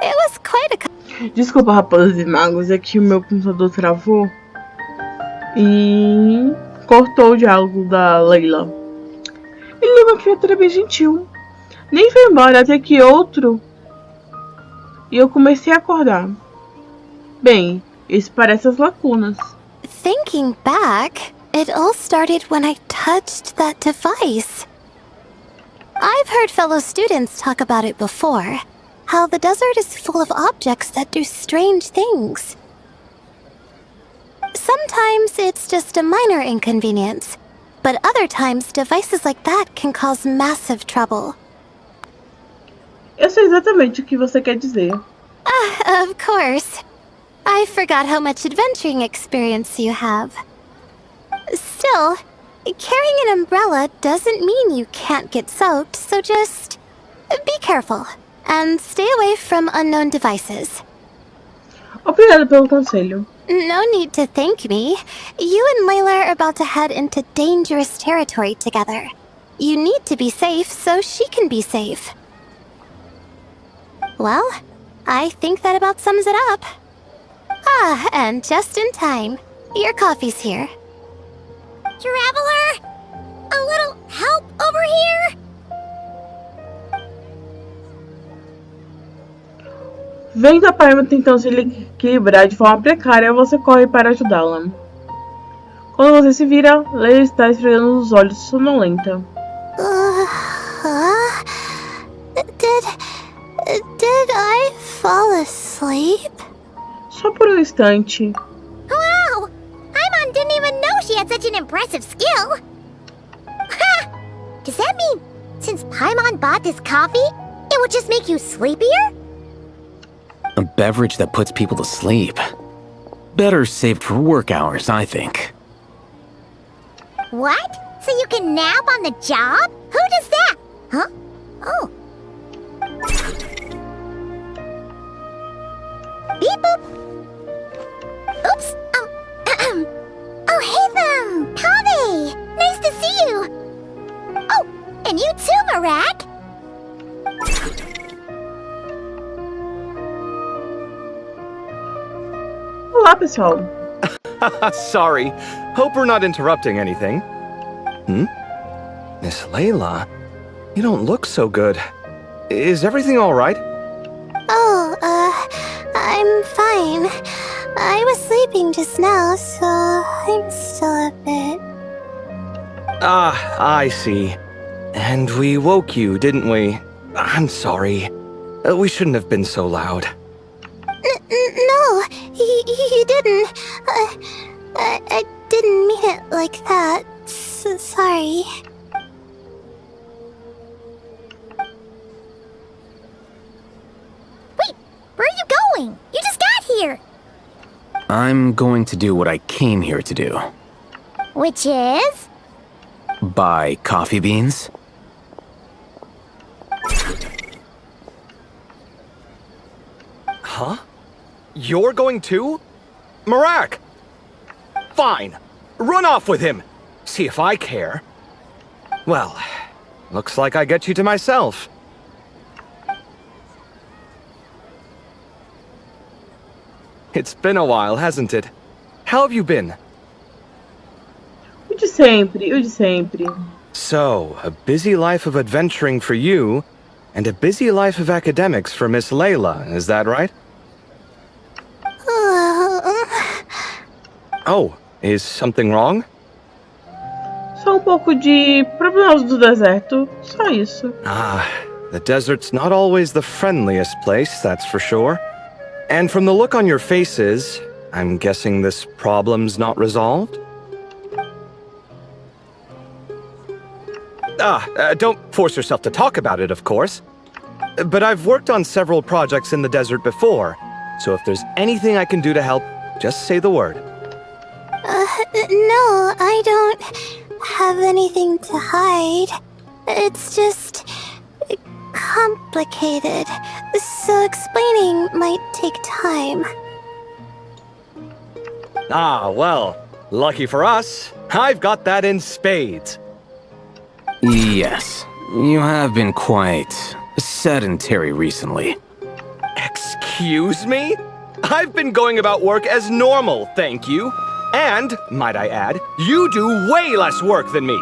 It was quite a... Desculpa, raposas e magos, é que o meu computador travou e cortou o diálogo da Layla. Ele é uma criatura bem gentil. Nem foi embora até que outro... E eu comecei a acordar. Bem, isso parece as lacunas. Thinking back, it all started when I touched that device. I've heard fellow students talk about it before. How the desert is full of objects that do strange things. Sometimes it's just a minor inconvenience, but other times devices like that can cause massive trouble. Eu sei exatamente o que você quer dizer. Of course. I forgot how much adventuring experience you have. Still, carrying an umbrella doesn't mean you can't get soaked, so just be careful and stay away from unknown devices. Obrigada pelo conselho. No need to thank me. You and Layla are about to head into dangerous territory together. You need to be safe so she can be safe. Well, I think that about sums it up. And just in time. Your coffee's here. Traveler? A little help over here? Vendo a Paimon tentando se equilibrar de forma precária, você corre para ajudá-la. Quando você se vira, Ler está esfregando os olhos, sonolenta. Did I fall asleep? Só por um instante. Wow! Paimon didn't even know she had such an impressive skill. Ha! Does that mean since Paimon bought this coffee, it will just make you sleepier? A beverage that puts people to sleep. Better saved for work hours, I think. What? So you can nap on the job? Who does that? Huh? Oh. Beep boop. Oops. Oh, hey them! Kave! Nice to see you! Oh, and you too, Marak! Olá, pessoal. Sorry. Hope we're not interrupting anything. Miss Layla, you don't look so good. Is everything all right? Oh, I'm fine. I was sleeping just now, so I'm still a bit... Ah, I see. And we woke you, didn't we? I'm sorry. We shouldn't have been so loud. No, you didn't. I didn't mean it like that. Sorry. Wait, where are you going? You just got here! I'm going to do what I came here to do. Which is? Buy coffee beans. Huh? You're going too? Marak! Fine. Run off with him. See if I care. Well, looks like I get you to myself. It's been a while, hasn't it? How have you been? O de sempre, o de sempre. So, a busy life of adventuring for you, and a busy life of academics for Miss Layla, is that right? Oh, is something wrong? Só pouco de problemas do deserto, só isso. Ah, the desert's not always the friendliest place, that's for sure. And from the look on your faces, I'm guessing this problem's not resolved? Don't force yourself to talk about it, of course. But I've worked on several projects in the desert before, so if there's anything I can do to help, just say the word. No, I don't have anything to hide. It's just complicated, so explaining might take time. Ah, well, lucky for us, I've got that in spades. Yes, you have been quite sedentary recently. Excuse me? I've been going about work as normal, thank you. And, might I add, you do way less work than me.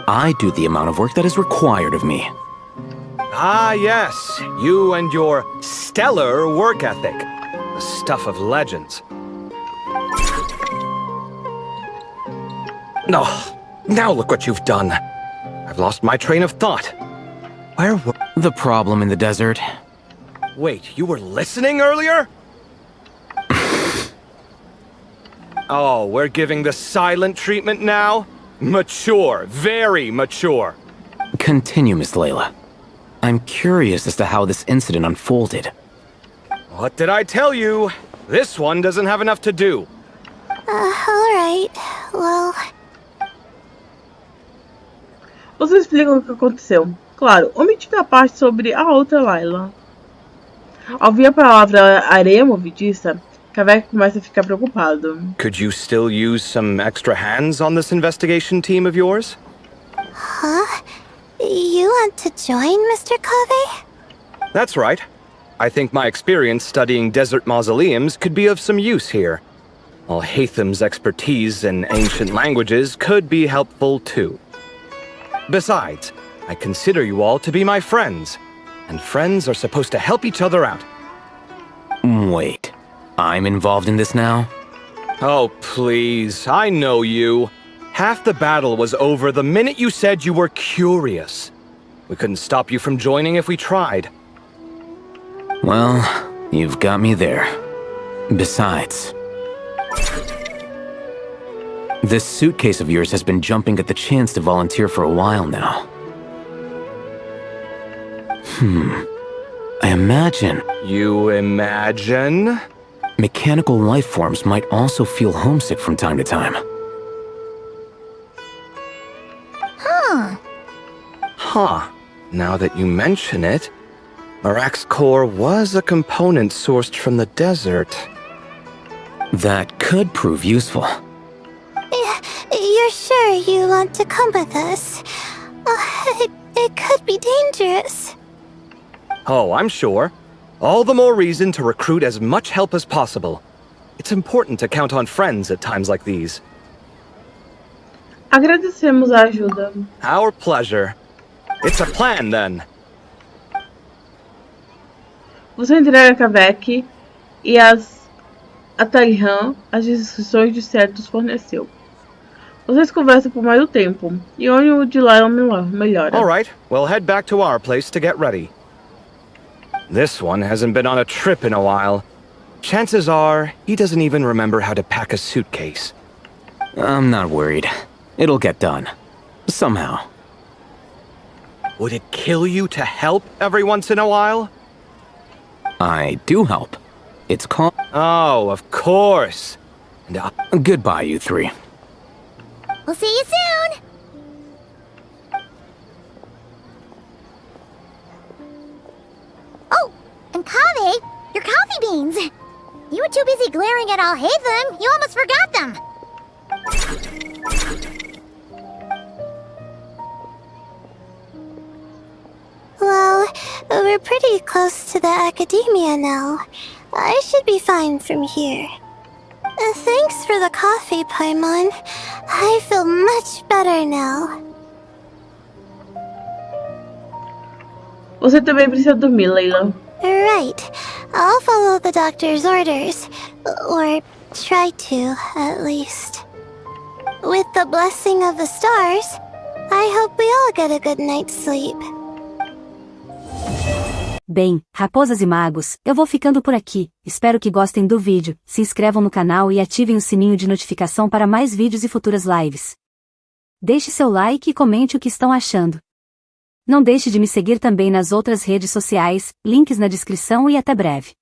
I do the amount of work that is required of me. Ah, yes, you and your stellar work ethic. The stuff of legends. Oh, now look what you've done. I've lost my train of thought. Where were... The problem in the desert? Wait, you were listening earlier? Oh, we're giving the silent treatment now? Mature, very mature. Continue, Miss Layla. I'm curious as to how this incident unfolded. What did I tell you? This one doesn't have enough to do. Alright, well... Você explica o que aconteceu. Claro, omitindo a parte sobre a outra Layla. Ao ouvir a palavra areia movediça, Kavek começa a ficar preocupado. Could you still use some extra hands on this investigation team of yours? Huh? You want to join, Mr. Kave? That's right. I think my experience studying desert mausoleums could be of some use here. While Hatham's expertise in ancient languages could be helpful too. Besides, I consider you all to be my friends, and friends are supposed to help each other out. Wait, I'm involved in this now? Oh, please, I know you. Half the battle was over the minute you said you were curious. We couldn't stop you from joining if we tried. Well, you've got me there. Besides, this suitcase of yours has been jumping at the chance to volunteer for a while now. I imagine... You imagine? Mechanical life forms might also feel homesick from time to time. Huh. Now that you mention it, Marak's core was a component sourced from the desert. That could prove useful. You're sure you want to come with us? It could be dangerous. Oh, I'm sure. All the more reason to recruit as much help as possible. It's important to count on friends at times like these. Agradecemos a ajuda. Our pleasure. It's a plan, then. Você entrega a Kavek e a Taihan as instruções de certos forneceu. Vocês conversam por mais tempo, e o ânimo de lá melhora. Alright, we'll head back to our place to get ready. This one hasn't been on a trip in a while. Chances are, he doesn't even remember how to pack a suitcase. I'm not worried. It'll get done. Somehow. Would it kill you to help every once in a while? I do help. It's called... Oh, of course. And Goodbye, you three. We'll see you soon! Oh, and Kaveh, your coffee beans! You were too busy glaring at Alhaitham, you almost forgot them! Well, we're pretty close to the academia now. I should be fine from here. Thanks for the coffee, Paimon. I feel much better now. Você também precisa dormir, Layla. Right. I'll follow the doctor's orders. Or try to, at least. With the blessing of the stars, I hope we all get a good night's sleep. Bem, raposas e magos, eu vou ficando por aqui. Espero que gostem do vídeo, se inscrevam no canal e ativem o sininho de notificação para mais vídeos e futuras lives. Deixe seu like e comente o que estão achando. Não deixe de me seguir também nas outras redes sociais, links na descrição e até breve.